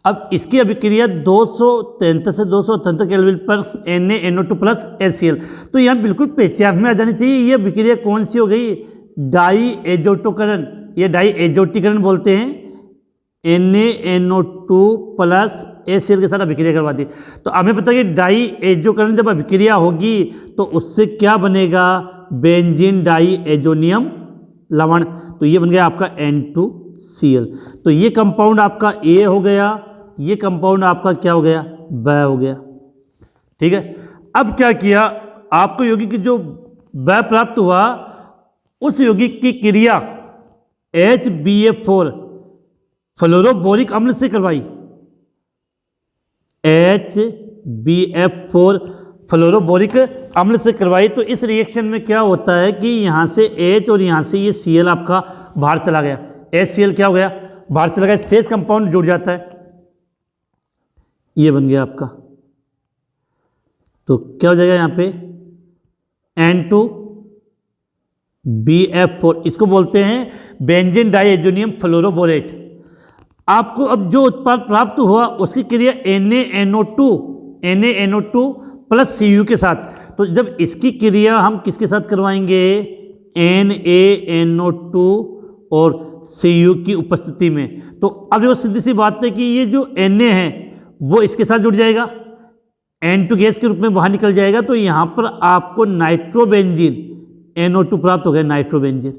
अब इसकी अभिक्रिया 273 से 278 केल्विन पर NaNO2 प्लस HCl, तो यहाँ बिल्कुल पहचान में आ जानी चाहिए ये अभिक्रिया कौन सी हो गई, डाई एजोटोकरण, ये डाई एजोटीकरण बोलते हैं। NaNO2 प्लस HCl के साथ अभिक्रिया करवा दी, तो हमें पता है कि डाई एजोकरण जब अभिक्रिया होगी तो उससे क्या बनेगा, बेंजीन डाई एजोनियम लवण। तो ये बन गया आपका N2Cl। तो ये कंपाउंड आपका A हो गया, ये कंपाउंड आपका क्या हो गया, B हो गया। ठीक है। अब क्या किया, आपको यौगिक की जो B प्राप्त हुआ उस यौगिक की क्रिया HBF4 फ्लोरोबोरिक अम्ल से करवाई। HBF4 फ्लोरोबोरिक अम्ल से करवाई, तो इस रिएक्शन में क्या होता है कि यहाँ से H और यहाँ से ये Cl आपका बाहर चला गया, HCl क्या हो गया, बाहर चला गया, शेष कंपाउंड जुड़ जाता है, ये बन गया आपका। तो क्या हो जाएगा यहाँ पे N2BF4, इसको बोलते हैं बेंजीन डाइएजोनियम फ्लोरोबोरेट। आपको अब जो उत्पाद प्राप्त हुआ उसकी क्रिया NaNO2 प्लस Cu के साथ, तो जब इसकी क्रिया हम किसके साथ करवाएंगे, NaNO2 और Cu की उपस्थिति में, तो अब जो सीधी सी बात है कि ये जो Na है वो इसके साथ जुड़ जाएगा, N2 गैस के रूप में बाहर निकल जाएगा, तो यहाँ पर आपको नाइट्रोबेंजीन NO2 प्राप्त हो गया, नाइट्रोबेंजीन,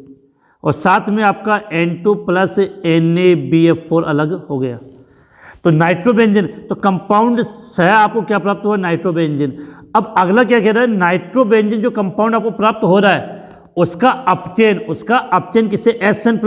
और साथ में आपका N2 प्लस NaBF4 अलग हो गया। तो नाइट्रोबेंजीन, तो कंपाउंड सह आपको क्या प्राप्त हुआ, नाइट्रोबेंजीन। अब अगला क्या कह रहा है, नाइट्रोबेंजीन जो कंपाउंड आपको प्राप्त हो रहा है उसका अपचयन किससे, SN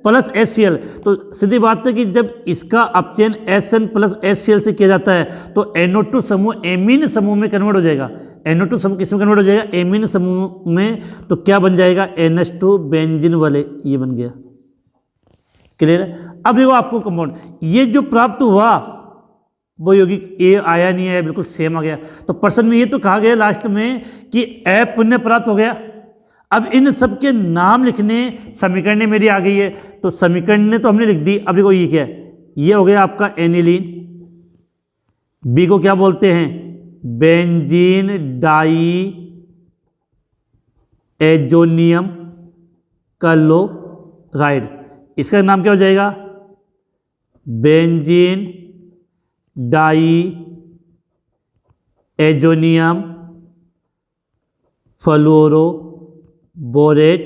प्लस HCl। तो सीधी बात है कि जब इसका अपचयन SN प्लस HCl से किया जाता है तो NO2 समूह एमीन समूह में कन्वर्ट हो जाएगा। NO2 समूह किस में कन्वर्ट हो जाएगा, एमीन समूह में, तो क्या बन जाएगा, NH2 बेंजीन वाले, ये बन गया। क्लियर है। अब देखो आपको कंपाउंड ये जो प्राप्त हुआ वो यौगिक A आया नहीं आया, बिल्कुल सेम आ गया। तो प्रश्न में ये तो कहा गया लास्ट में कि A पुण्य प्राप्त हो गया। अब इन सब के नाम लिखने, समीकरण मेरी आ गई है, तो समीकरण तो हमने लिख दी। अब देखो ये क्या है, ये हो गया आपका एनिलीन, B को क्या बोलते हैं, बेंजीन डाई एजोनियम क्लोराइड, इसका नाम क्या हो जाएगा, बेंजीन डाई एजोनियम फ्लोरो बोरेट,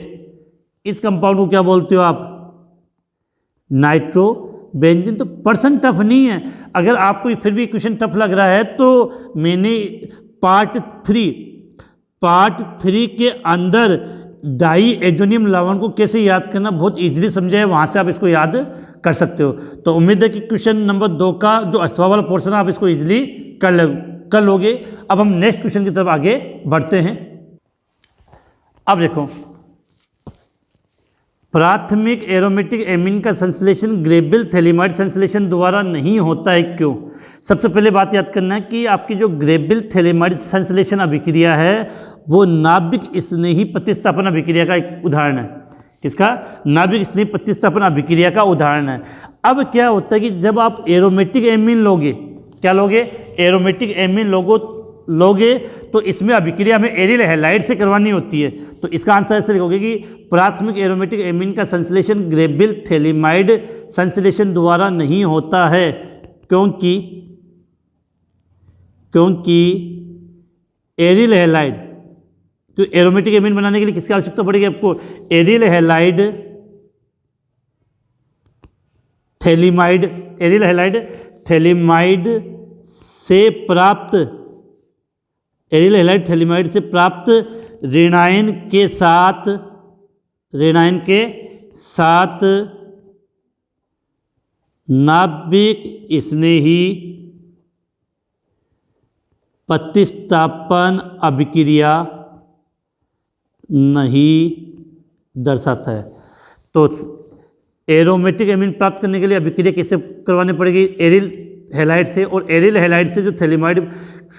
इस कंपाउंड को क्या बोलते हो आप? Nitro benzene. तो पर्सन टफ नहीं है। अगर आपको फिर भी क्वेश्चन टफ लग रहा है तो मैंने पार्ट थ्री के अंदर डाई एजोनियम लवण को कैसे याद करना बहुत इजीली समझा है, वहाँ से आप इसको याद कर सकते हो। तो उम्मीद है कि क्वेश्चन नंबर 2 का जो अथवा वाला पोर्शन है आप इसको इजीली कर लोगे। अब हम नेक्स्ट क्वेश्चन की तरफ आगे बढ़ते हैं। अब देखो, प्राथमिक एरोमेटिक एमीन का संश्लेषण ग्रेबिल थैलेमाइड संश्लेषण द्वारा नहीं होता है, क्यों? सबसे पहले बात याद करना है कि आपकी जो ग्रेबिल थैलेमाइड संश्लेषण अभिक्रिया है वो नाभिक स्नेही प्रतिस्थापन अभिक्रिया का एक उदाहरण है। किसका? नाभिक स्नेही प्रतिस्थापन अभिक्रिया का उदाहरण है। अब क्या होता है कि जब आप एरोमेटिक एमीन लोगे, क्या लोगे? एरोमेटिक एमीन लोगे तो इसमें अभिक्रिया में एरिल हैलाइड से करवानी होती है। तो इसका आंसर ऐसे लिखोगे कि प्राथमिक एरोमेटिक एमीन का संश्लेषण ग्रेबिल थैलेमाइड संश्लेषण द्वारा नहीं होता है, क्योंकि एरिल हैलाइड, तो एरोमेटिक एमीन बनाने के लिए किसकी आवश्यकता पड़ेगी आपको? एरिल हैलाइड थैलेमाइड से प्राप्त ऋणायन के साथ नाभिक स्नेही प्रतिस्थापन अभिक्रिया नहीं दर्शाता है। तो एरोमेटिक एमीन प्राप्त करने के लिए अभिक्रिया कैसे करवानी पड़ेगी? एरिल हैलाइड से, और एरिल हैलाइड से जो थैलेमाइड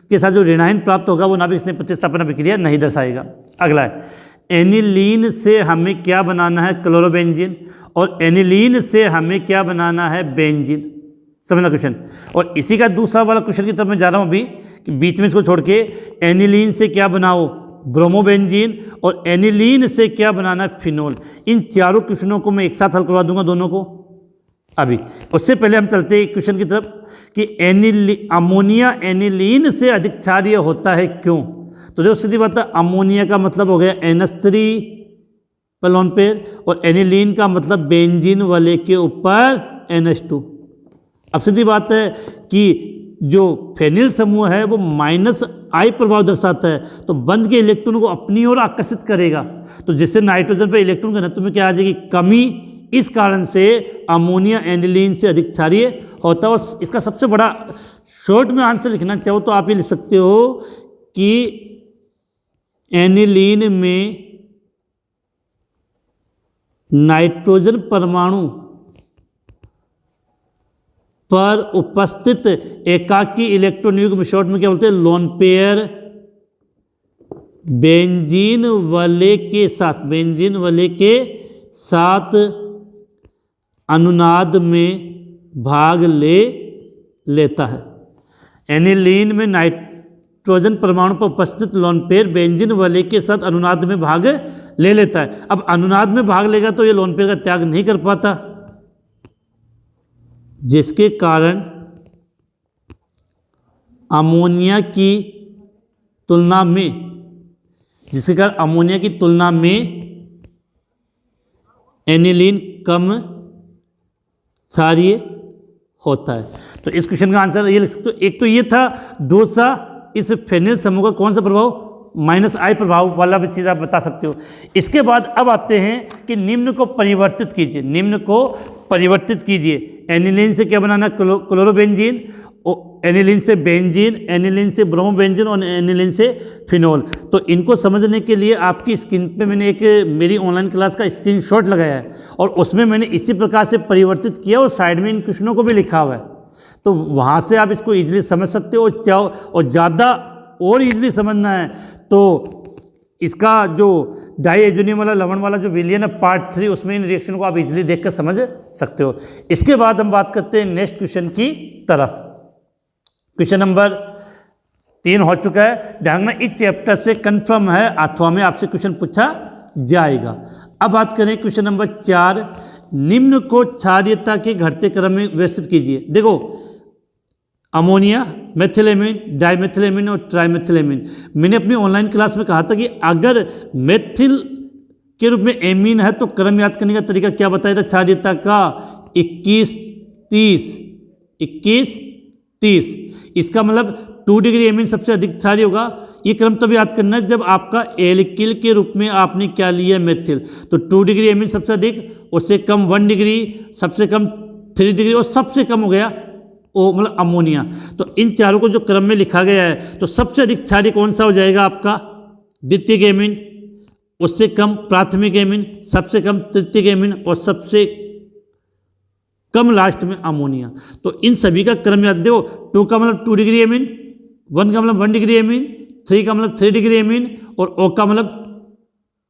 के साथ जो ऋणायन प्राप्त होगा वो नाभिक स्नेही प्रतिस्थापन अभिक्रिया नहीं दर्शाएगा। अगला है, एनिलीन से हमें क्या बनाना है? क्लोरोबेंजीन, और एनिलीन से हमें क्या बनाना है? बेंजीन। समझना क्वेश्चन। और इसी का दूसरा वाला क्वेश्चन की तरफ मैं जा रहा हूँ अभी, कि बीच में इसको छोड़ के एनिलीन से क्या बनाओ? ब्रोमोबेंजीन, और एनिलीन से क्या बनाना है? फिनोल। इन चारों क्वेश्चनों को मैं एक साथ हल करवा दूंगा दोनों को अभी। उससे पहले हम चलते हैं क्वेश्चन की तरफ कि अमोनिया एनिलीन से अधिक क्षारीय होता है, क्यों? तो जो सीधी बात है, अमोनिया का मतलब हो गया NH3 पर लोन पेयर, और एनिलीन का मतलब बेंजीन वाले के ऊपर NH2। अब सीधी बात है कि जो फेनिल समूह है वो -I प्रभाव दर्शाता है, तो बंद के इलेक्ट्रॉन को अपनी ओर आकर्षित करेगा, तो जिससे नाइट्रोजन पर इलेक्ट्रॉन घनत्व में क्या आ जाएगी? कमी। इस कारण से अमोनिया एनिलीन से अधिक क्षारीय होता है। और इसका सबसे बड़ा शॉर्ट में आंसर लिखना चाहो तो आप ये लिख सकते हो कि एनिलीन में नाइट्रोजन परमाणु पर उपस्थित एकाकी इलेक्ट्रॉन युग्म, शॉर्ट में क्या बोलते हैं? लोन पेयर, बेंजीन वाले के साथ अनुनाद में भाग लेता है। एनिलीन में नाइट्रोजन परमाणु पर उपस्थित लोन पेयर बेंजीन वाले के साथ अनुनाद में भाग ले लेता है। अब अनुनाद में भाग लेगा तो ये लोन पेयर का त्याग नहीं कर पाता, जिसके कारण अमोनिया की तुलना में एनिलीन कम क्षारीय होता है। तो इस क्वेश्चन का आंसर ये लिख सकते हो। एक तो ये था दूसरा, इस फेनिल समूह का कौन सा प्रभाव? -I प्रभाव वाला भी चीज़ आप बता सकते हो। इसके बाद अब आते हैं कि निम्न को परिवर्तित कीजिए। एनिलीन से क्या बनाना? क्लोरोबेंजीन, एनिलीन से बेंजीन, एनिलीन से ब्रोमोबेंजीन और एनिलीन से फिनोल। तो इनको समझने के लिए आपकी स्क्रीन पे मैंने एक मेरी ऑनलाइन क्लास का स्क्रीनशॉट लगाया है, और उसमें मैंने इसी प्रकार से परिवर्तित किया और साइड में इन क्वेश्चनों को भी लिखा हुआ है। तो वहाँ से आप इसको ईजिली समझ सकते हो। और ज़्यादा और ईजिली समझना है तो इसका जो डाईएजोनियम वाला लवण वाला जो विलयन है पार्ट 3, उसमें इन रिएक्शन को आप इजीली देखकर समझ सकते हो। इसके बाद हम बात करते हैं नेक्स्ट क्वेश्चन की तरफ। क्वेश्चन नंबर 3 हो चुका है। ध्यान में इस चैप्टर से कंफर्म है अथवा में आपसे क्वेश्चन पूछा जाएगा। अब बात करें क्वेश्चन नंबर 4, निम्न को क्षारीयता के घटते क्रम में व्यवस्थित कीजिए। देखो अमोनिया, मेथिलेमिन, डाइमेथिलेमिन और ट्राइमेथिलेमिन। मैंने अपनी ऑनलाइन क्लास में कहा था कि अगर मेथिल के रूप में एमीन है तो क्रम याद करने का तरीका क्या बताया था क्षारीयता का, 21-30, 21-30। इसका मतलब 2 डिग्री एमीन सबसे अधिक क्षारीय होगा। ये क्रम तब याद करना है जब आपका एल्किल के रूप में आपने क्या लिया, मेथिल। तो 2 डिग्री एमीन सबसे अधिक, उससे कम 1 डिग्री, सबसे कम 3 डिग्री और सबसे कम हो गया ओ मतलब अमोनिया। तो इन चारों को जो क्रम में लिखा गया है तो सबसे अधिक क्षारीय कौन सा हो जाएगा आपका, द्वितीयक एमीन, उससे कम प्राथमिक एमीन, सबसे कम तृतीयक एमीन और सबसे कम लास्ट में अमोनिया। तो इन सभी का क्रम याद देखो, 2 का मतलब 2 डिग्री एमीन, 1 का मतलब 1 डिग्री एमीन, 3 का मतलब 3 डिग्री एमीन और O का मतलब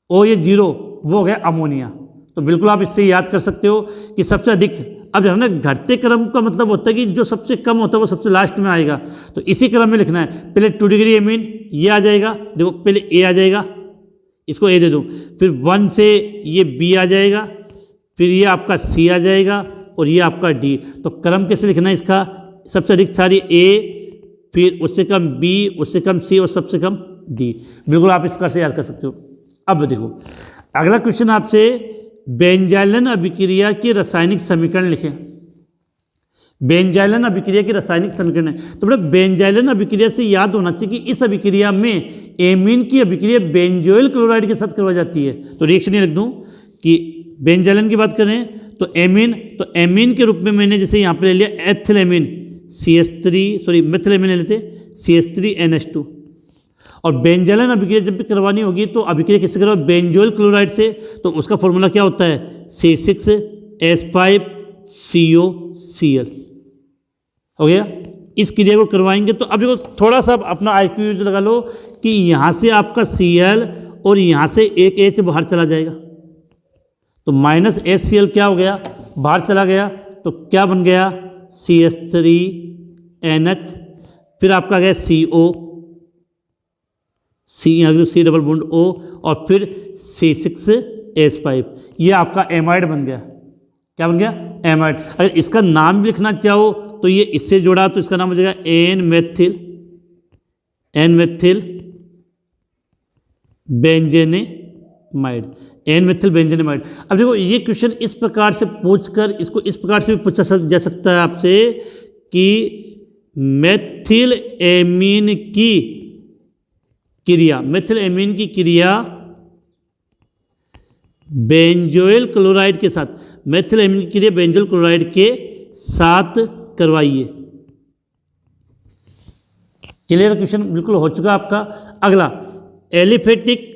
O ये 0 वो हो गया अमोनिया। तो बिल्कुल आप इससे याद कर सकते हो कि सबसे अधिक। अब जो है ना घटते क्रम का मतलब होता है कि जो सबसे कम होता है वो सबसे लास्ट में आएगा। तो इसी क्रम में लिखना है, पहले 2 डिग्री एमीन ये आ जाएगा, देखो पहले A आ जाएगा, इसको A दे दूँ, फिर 1 से ये B आ जाएगा, फिर ये आपका C आ जाएगा और ये आपका D। तो क्रम कैसे लिखना है इसका, सबसे अधिक क्षारीय A, फिर उससे कम B, उससे कम C और सबसे कम D। बिल्कुल आप इस प्रकार से याद कर सकते हो। अब देखो अगला क्वेश्चन आपसे, बेंजाइलन अभिक्रिया के रासायनिक समीकरण लिखें। बेंजाइलन अभिक्रिया के रासायनिक समीकरण है। तो बेटा बेंजाइलन अभिक्रिया से याद होना चाहिए कि इस अभिक्रिया में एमीन की अभिक्रिया बेंजोइल क्लोराइड के साथ करवाई जाती है। तो रिएक्शन ये लिख दूं कि बेंजाइलन की बात करें तो एमीन के रूप में मैंने जैसे यहाँ पे ले लिया एथिलेमिन मेथिलेमिन ले लेते CH3NH2। और बेंजाइलन अभिक्रिया जब भी करवानी होगी तो अभिक्रिया किससे करवाओ, बेंजोइल क्लोराइड से। तो उसका फॉर्मूला क्या होता है, C6H5COCl। हो गया। इस क्रिया को करवाएंगे तो अब देखो थोड़ा सा अपना IQ यूज लगा लो कि यहाँ से आपका Cl और यहाँ से एक H बाहर चला जाएगा, तो -HCl क्या हो गया, बाहर चला गया। तो क्या बन गया, CH3NH, फिर आपका आ गया CO, C double bond O और फिर C6H5। ये आपका एमाइड बन गया। क्या बन गया, एमाइड। अगर इसका नाम भी लिखना चाहो तो ये इससे जुड़ा तो इसका नाम हो जाएगा एन मेथिल बेंजेनेमाइड। अब देखो ये क्वेश्चन इस प्रकार से पूछकर इसको इस प्रकार से भी पूछा जा सकता है आपसे कि मेथिल एमीन की क्रिया बेंजोइल क्लोराइड के साथ, मेथिल एमीन की क्रिया बेंजोइल क्लोराइड के साथ करवाइए। क्लियर क्वेश्चन बिल्कुल हो चुका आपका। अगला, एलिफेटिक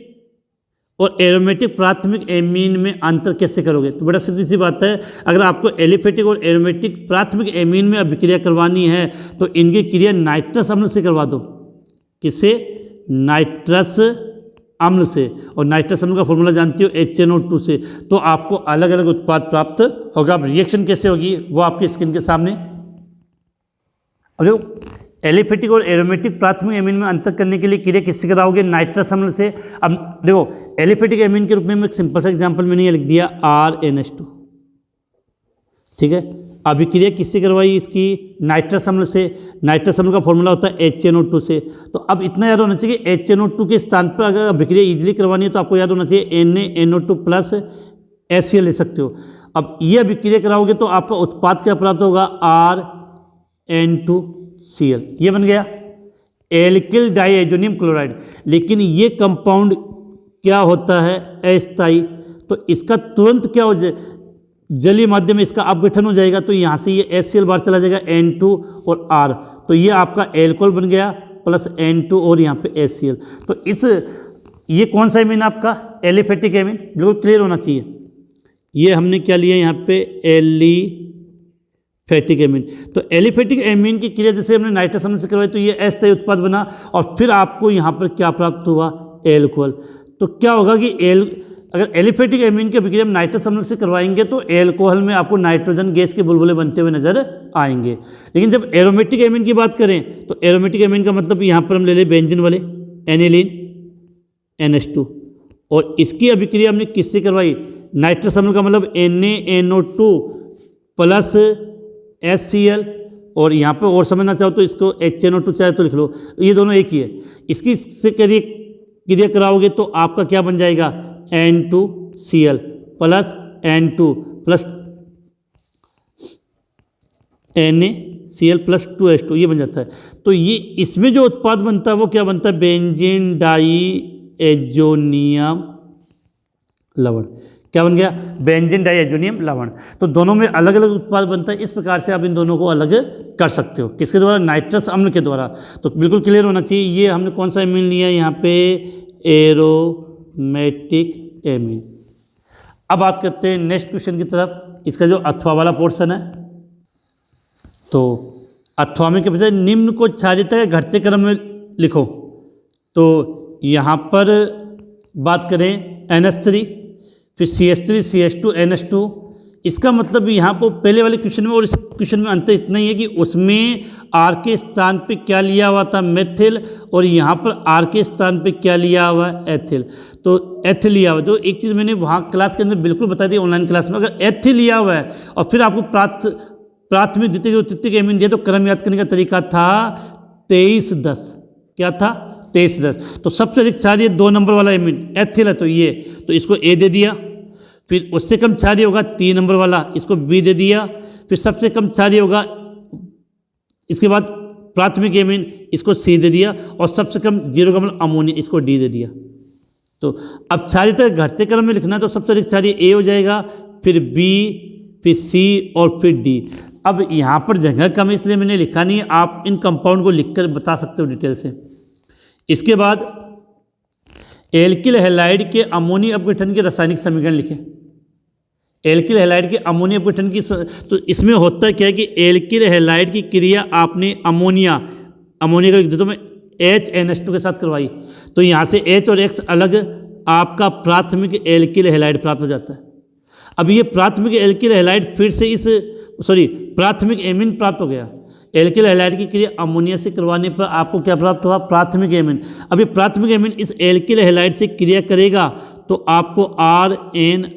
और एरोमेटिक प्राथमिक एमीन में अंतर कैसे करोगे। तो बड़ा सीधी सी बात है, अगर आपको एलिफेटिक और एरोमेटिक प्राथमिक एमीन में अभिक्रिया करवानी है तो इनकी क्रिया नाइट्रस अम्ल से करवा दो। किससे, नाइट्रस अम्ल से। और नाइट्रस अम्ल का फॉर्मूला जानती हो HNO2 से। तो आपको अलग अलग उत्पाद प्राप्त होगा। अब रिएक्शन कैसे होगी वो आपकी स्क्रीन के सामने। अब देखो एलिफेटिक और एरोमेटिक प्राथमिक एमीन में अंतर करने के लिए क्रिया किससे कराओगे, नाइट्रस अम्ल से। अब देखो एलिफेटिक एमीन के रूप में एक सिंपल सा एग्जांपल मैंने ये लिख दिया RNH2, ठीक है। अभिक्रिया किससे करवाई इसकी, नाइट्रस अम्ल से। नाइट्रस अम्ल का फॉर्मूला होता है HNO2 से। तो अब इतना याद होना चाहिए कि HNO2 के स्थान पर अगर अभिक्रिया इजीली करवानी है तो आपको याद होना चाहिए NaNO2 प्लस HCl ले सकते हो। अब ये अभिक्रिया कराओगे तो आपका उत्पाद क्या प्राप्त होगा, RN2Cl। ये बन गया एल्किल डाइएजोनियम क्लोराइड। लेकिन ये कंपाउंड क्या होता है, अस्थायी। तो इसका तुरंत क्या हो जाए, जलीय माध्यम में इसका अपघटन हो जाएगा। तो यहाँ से ये HCl बाहर चला जाएगा, N2 और R। तो ये आपका एल्कोहल बन गया प्लस N2 और यहाँ पे HCl। तो ये कौन सा एमीन आपका, एलिफेटिक एमीन। बिल्कुल क्लियर होना चाहिए। ये हमने क्या लिया यहाँ पे, एलिफेटिक एमीन। तो एलिफेटिक एमीन की क्रिया जैसे हमने नाइट्रस अम्ल से करवाई तो ये अस्थायी उत्पाद बना और फिर आपको यहाँ पर क्या प्राप्त हुआ, एल्कोहल। तो क्या होगा कि अगर एलिफेटिक एमीन की अभिक्रिया हम नाइट्रस अम्ल से करवाएंगे तो एल्कोहल में आपको नाइट्रोजन गैस के बुलबुले बनते हुए नजर आएंगे। लेकिन जब एरोमेटिक एमीन की बात करें तो एरोमेटिक एमीन का मतलब यहाँ पर हम ले लें बेंजीन वाले, एनिलीन NH2 और इसकी अभिक्रिया हमने किससे करवाई, नाइट्रस अम्ल का मतलब NaNO2 प्लस HCl, और यहाँ पे और समझना चाहो तो इसको HNO2 चाहे तो लिख लो, ये दोनों एक ही है। इसकी से क्रिया कराओगे तो आपका क्या बन जाएगा, N2Cl plus N2 plus NaCl plus 2H2, ये बन जाता है। तो ये इसमें जो उत्पाद बनता है वो क्या बनता है, बेंजीन डाईएजोनियम लवण। क्या बन गया, बेंजीन डाईएजोनियम लवण। तो दोनों में अलग अलग उत्पाद बनता है। इस प्रकार से आप इन दोनों को अलग कर सकते हो, किसके द्वारा, नाइट्रस अम्ल के द्वारा। तो बिल्कुल क्लियर होना चाहिए। ये हमने कौन सा एमीन लिया है यहाँ पे, एरोमेटिक एमीन। अब बात करते हैं नेक्स्ट क्वेश्चन की तरफ। इसका जो अथवा वाला पोर्शन है, तो अथवा में के बजाय निम्न को क्षारीयता के घटते क्रम में लिखो। तो यहाँ पर बात करें NH3, फिर CH3 CH2 NH2। इसका मतलब यहाँ पर पहले वाले क्वेश्चन में और इस क्वेश्चन में अंतर इतना ही है कि उसमें R के स्थान पे क्या लिया हुआ था, मेथिल, और यहाँ पर R के स्थान पे क्या लिया हुआ है, एथिल। तो एथिल लिया हुआ है। तो एक चीज़ मैंने वहाँ क्लास के अंदर बिल्कुल बता दी, ऑनलाइन क्लास में, अगर एथिल लिया हुआ है और फिर आपको प्राथमिक द्वितीयक और तृतीयक एमीन दिया तो क्रम याद करने का तरीका था 23-10। क्या था, 23-10। तो सबसे अधिक क्षारीय 2 नंबर वाला एमीन एथिल है, तो ये, तो इसको A दे दिया। फिर उससे कम क्षारीय होगा 3 नंबर वाला, इसको B दे दिया। फिर सबसे कम क्षारीय होगा, इसके बाद प्राथमिक एमीन, इसको C दे दिया। और सबसे कम 0 का मतलब अमोनिया, इसको D दे दिया। तो अब क्षारीयता घटते क्रम में लिखना है तो सबसे अधिक क्षारीय A हो जाएगा, फिर B, फिर C और फिर D। अब यहाँ पर जगह कम है इसलिए मैंने लिखा नहीं है, आप इन कंपाउंड को लिखकर बता सकते हो डिटेल से। इसके बाद एल्किल हैलाइड के अमोनिया अपघटन के रासायनिक समीकरण लिखें। एल्किल हैलाइड के अमोनिया अपघटन की तो इसमें होता क्या है कि एल्किल हैलाइड की क्रिया आपने अमोनिया का लिख दो तो मैं HNH2 के साथ करवाई, तो यहाँ से H और X अलग, आपका प्राथमिक एल्किल हैलाइड प्राप्त हो जाता है। अब ये प्राथमिक एल्किल हैलाइड फिर से प्राथमिक एमीन प्राप्त हो गया। एल्किल हैलाइड की क्रिया अमोनिया से करवाने पर आपको क्या प्राप्त हुआ, प्राथमिक एमीन। अब ये प्राथमिक एमीन इस एल्किल हैलाइड से क्रिया करेगा तो आपको RNNHR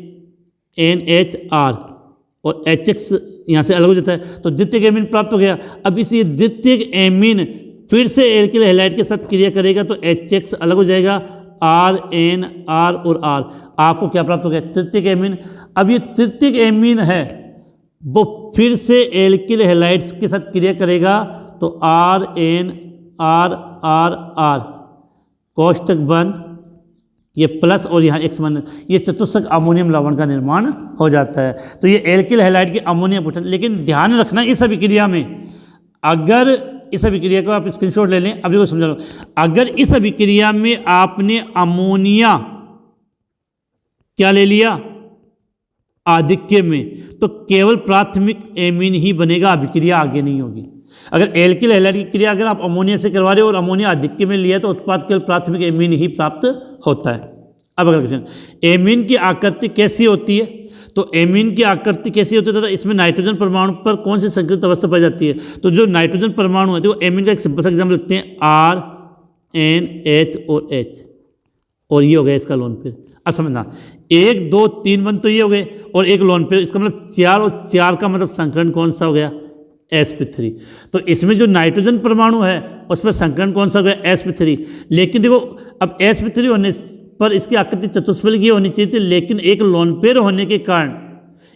और HX यहाँ से अलग हो जाता है, तो द्वितीयक एमीन प्राप्त हो गया। अब इसी द्वितीयक एमीन फिर से एल्किल हैलाइड के साथ क्रिया करेगा तो HX अलग हो जाएगा, RNR और R, आपको क्या प्राप्त हो गया, तृतीयक एमीन। अब ये तृतीयक एमीन है वो फिर से एल्किल हैलाइड्स के साथ क्रिया करेगा तो RNRRR, कोष्टक बंद, ये प्लस और यहाँ X बंद, ये चतुष्क अमोनियम लवण का निर्माण हो जाता है। तो ये एल्किल हैलाइड के अमोनिया अपघटन। लेकिन ध्यान रखना इस अभिक्रिया में, अगर इस अभिक्रिया को आप स्क्रीनशॉट ले लें, अभी को समझा लो, अगर इस अभिक्रिया में आपने अमोनिया क्या ले लिया, आधिक्य में, तो केवल प्राथमिक एमीन ही बनेगा, अभिक्रिया आगे नहीं होगी। अगर एल्किल हैलाइड की क्रिया अगर आप अमोनिया से करवा रहे हो और अमोनिया आधिक्य में लिया तो उत्पाद केवल प्राथमिक एमीन ही प्राप्त होता है। अब अगला क्वेश्चन, एमीन की आकृति कैसी होती है? तो एमीन की आकृति कैसी होती है तथा इसमें नाइट्रोजन परमाणु पर कौन सी संकृत अवस्था पाई जाती है? तो जो नाइट्रोजन परमाणु है तो एमीन का एक सिंपल सा एग्जाम्पल लिखते हैं, RNH और H, और ये हो गया इसका लोन पेयर। अब समझना, 1 2 3 बंद तो ये हो गए और एक लोन पेयर, इसका मतलब 4 और 4 का मतलब संकरण कौन सा हो गया, sp3। तो इसमें जो नाइट्रोजन परमाणु है उसमें संकरण कौन सा हो गया, sp3। लेकिन देखो अब sp3 होने पर इसकी आकृति चतुष्फलक की होनी चाहिए थी, लेकिन एक लोन पेयर होने के कारण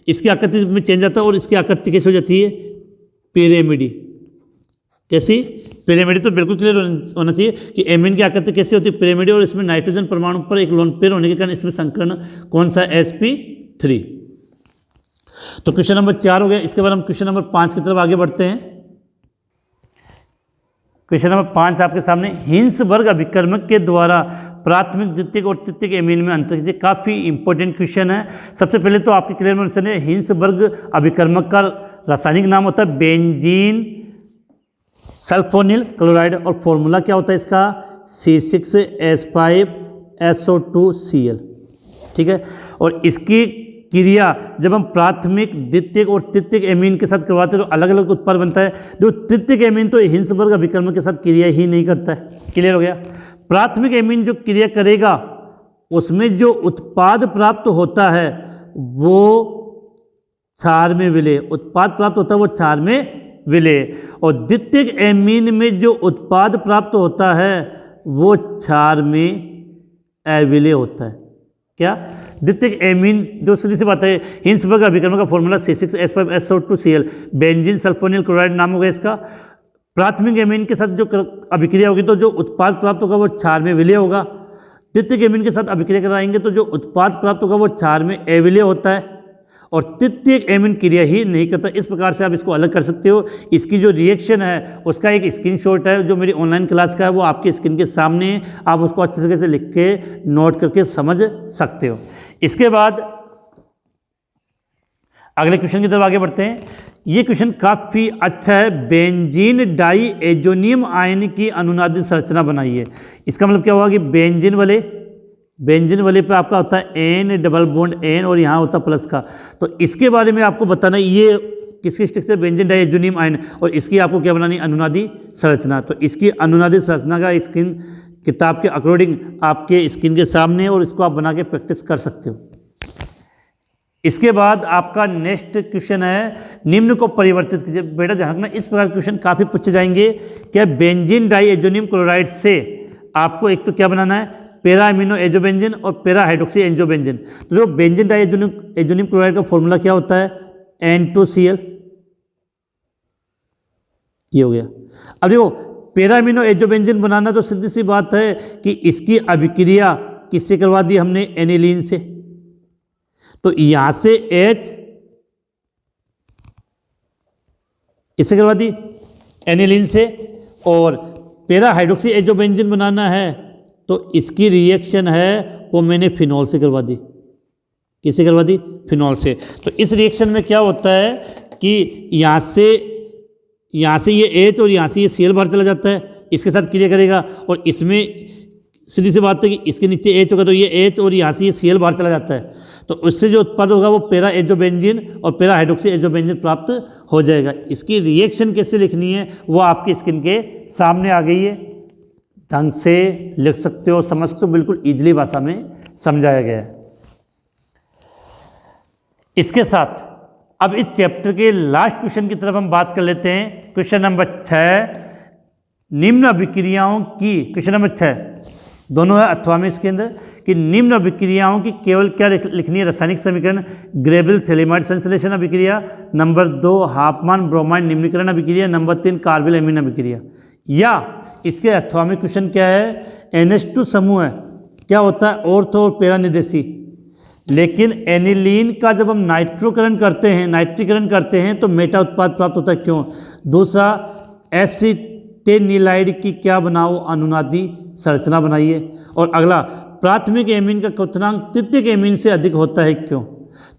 इसकी आकृति में चेंज आता है और इसकी आकृति कैसे हो जाती है, पिरामिडी। कैसी, पिरामिडी। तो बिल्कुल क्लियर होना चाहिए कि एमीन की आकृति कैसी होती है, पिरामिडी, और इसमें नाइट्रोजन परमाणु पर एक लोन पेयर होने के कारण इसमें संकरण कौन सा, sp3। तो क्वेश्चन नंबर 4 हो गया। इसके बाद हम क्वेश्चन नंबर 5 की तरफ आगे बढ़ते हैं। क्वेश्चन नंबर 5 आपके सामने, हिंसबर्ग अभिकर्मक के द्वारा प्राथमिक द्वितीयक और तृतीयक एमीन में अंतर कीजिए। काफ़ी इंपॉर्टेंट क्वेश्चन है। सबसे पहले तो आपके क्लियर में है, हिंसबर्ग अभिकर्मक का रासायनिक नाम होता है बेंजीन सल्फोनिल क्लोराइड, और फॉर्मूला क्या होता है इसका, C6H5SO2Cl। ठीक है, और इसकी क्रिया जब हम प्राथमिक द्वितीयक और तृतीयक एमीन के साथ करवाते हैं तो अलग अलग उत्पाद बनता है। जो तृतीयक एमीन तो हिंसबर्ग अभिकर्मक के साथ क्रिया ही नहीं करता है। क्लियर हो गया। प्राथमिक एमीन जो क्रिया करेगा उसमें जो उत्पाद प्राप्त होता है वो क्षार में विलय, उत्पाद प्राप्त होता है वो क्षार में विलय, और द्वितीयक एमीन में जो उत्पाद प्राप्त होता है वो क्षार में अविलय होता है। क्या? द्वितीयक एमीन जो सीधी सी बात है, हिंसबर्ग अभिकर्मक का formula C6H5SO2Cl, benzene sulphonyl chloride नाम होगा इसका। प्राथमिक एमीन के साथ जो अभिक्रिया होगी तो जो उत्पाद प्राप्त होगा वो क्षार में विलय होगा। द्वितीयक एमीन के साथ अभिक्रिया कराएंगे तो जो उत्पाद प्राप्त होगा वो क्षार में अविलय होता है, और तृतीयक एमीन क्रिया ही नहीं करता। इस प्रकार से आप इसको अलग कर सकते हो। इसकी जो रिएक्शन है उसका एक स्क्रीनशॉट है जो मेरी ऑनलाइन क्लास का है, वो आपके स्क्रीन के सामने है, आप उसको अच्छे तरीके से लिख के नोट करके समझ सकते हो। इसके बाद अगले क्वेश्चन की तरफ आगे बढ़ते हैं। ये क्वेश्चन काफ़ी अच्छा है। बेंजीन डाई एजोनियम आयन की अनुनादित संरचना बनाइए। इसका मतलब क्या होगा कि बेंजीन वाले पे आपका होता है एन डबल बॉन्ड एन और यहाँ होता है प्लस का, तो इसके बारे में आपको बताना ये किसके स्टिक से बेंजीन डाई एजोनियम आयन, और इसकी आपको क्या बनानी, अनुनादी संरचना। तो इसकी अनुनादी संरचना का स्क्रीन किताब के अकॉर्डिंग आपके स्क्रीन के सामने, और इसको आप बना के प्रैक्टिस कर सकते हो। इसके बाद आपका नेक्स्ट क्वेश्चन है, निम्न को परिवर्तित कीजिए। बेटा ध्यान रखना, इस प्रकार क्वेश्चन काफ़ी पूछे जाएंगे। क्या बेंजीन डाई एजोनियम क्लोराइड से आपको एक तो क्या बनाना है, पैरा अमीनो एजोबेंजिन और पैरा हाइड्रोक्सी एंजोबेंजिन। तो जो बेंजीन डाई एजोनियम क्लोराइड का फॉर्मूला क्या होता है, N2Cl, ये हो गया। अब देखो पैरा अमीनो एजोबेंजिन बनाना तो सीधी सी बात है कि इसकी अभिक्रिया किससे करवा दी हमने, एनिलीन से। तो यहां से H इससे करवा दी एनिलीन से, और पैरा हाइड्रोक्सी एजोबेंजिन बनाना है तो इसकी रिएक्शन है वो मैंने फिनॉल से करवा दी। किससे करवा दी, फिनॉल से। तो इस रिएक्शन में क्या होता है कि यहाँ से ये H और यहाँ से ये Cl बाहर चला जाता है, इसके साथ क्रिया करेगा, और इसमें सीधी सी बात है कि इसके नीचे H होगा तो ये H और यहाँ से ये Cl बाहर चला जाता है, तो उससे जो उत्पाद होगा वो पैरा एजोबेंजिन और पैरा हाइड्रोक्सी एजोबेंजिन प्राप्त हो जाएगा। इसकी रिएक्शन कैसे लिखनी है वो आपकी स्क्रीन के सामने आ गई है, ढंग से लिख सकते हो, समझ सकते हो, बिल्कुल ईजिली भाषा में समझाया गया है। इसके साथ अब इस चैप्टर के लास्ट क्वेश्चन की तरफ हम बात कर लेते हैं। क्वेश्चन नंबर 6, निम्न अभिक्रियाओं की, क्वेश्चन नंबर 6 दोनों है अथवा में इसके अंदर, कि निम्न अभिक्रियाओं की केवल क्या लिखनी है, रासायनिक समीकरण, ग्रेबिल थैलेमाइड संश्लेषण अभिक्रिया, नंबर 2 हाफमान ब्रोमाइड निम्नीकरण अभिक्रिया, नंबर 3 कार्बिल एमीन अभिक्रिया। या इसके अथवा में क्वेश्चन क्या है, NH2 समूह है, क्या होता है, ऑर्थो और पैरा निर्देशी। लेकिन एनिलीन का जब हम नाइट्रीकरण करते हैं तो मेटा उत्पाद प्राप्त होता है, क्यों। दूसरा, एसिटेनिलाइड की क्या बनाओ, अनुनादी संरचना बनाइए। और अगला, प्राथमिक एमीन का क्वथनांक तृतीयक एमीन से अधिक होता है, क्यों।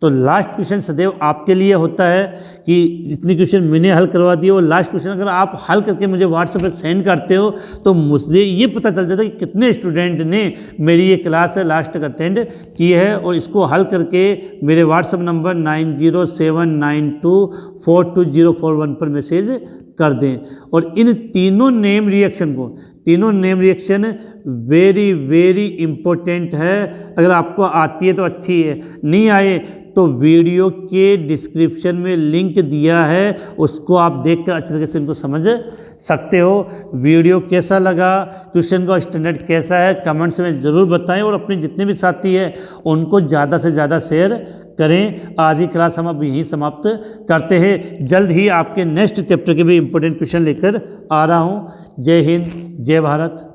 तो लास्ट क्वेश्चन सदैव आपके लिए होता है कि जितनी क्वेश्चन मैंने हल करवा दिए वो लास्ट क्वेश्चन अगर आप हल करके मुझे व्हाट्सएप पर सेंड करते हो तो मुझे ये पता चल जाता है कि कितने स्टूडेंट ने मेरी ये क्लास है लास्ट तक अटेंड की है, और इसको हल करके मेरे व्हाट्सएप नंबर 9079242041 पर मैसेज कर दें। और इन तीनों name reaction very very important है। अगर आपको आती है तो अच्छी है, नहीं आए तो वीडियो के डिस्क्रिप्शन में लिंक दिया है, उसको आप देखकर अच्छे तरीके से इनको समझ सकते हो। वीडियो कैसा लगा, क्वेश्चन का स्टैंडर्ड कैसा है, कमेंट्स में ज़रूर बताएं, और अपने जितने भी साथी हैं उनको ज़्यादा से ज़्यादा शेयर करें। आज की क्लास हम अब यहीं समाप्त करते हैं। जल्द ही आपके नेक्स्ट चैप्टर के भी इम्पोर्टेंट क्वेश्चन लेकर आ रहा हूँ। जय हिंद, जय भारत।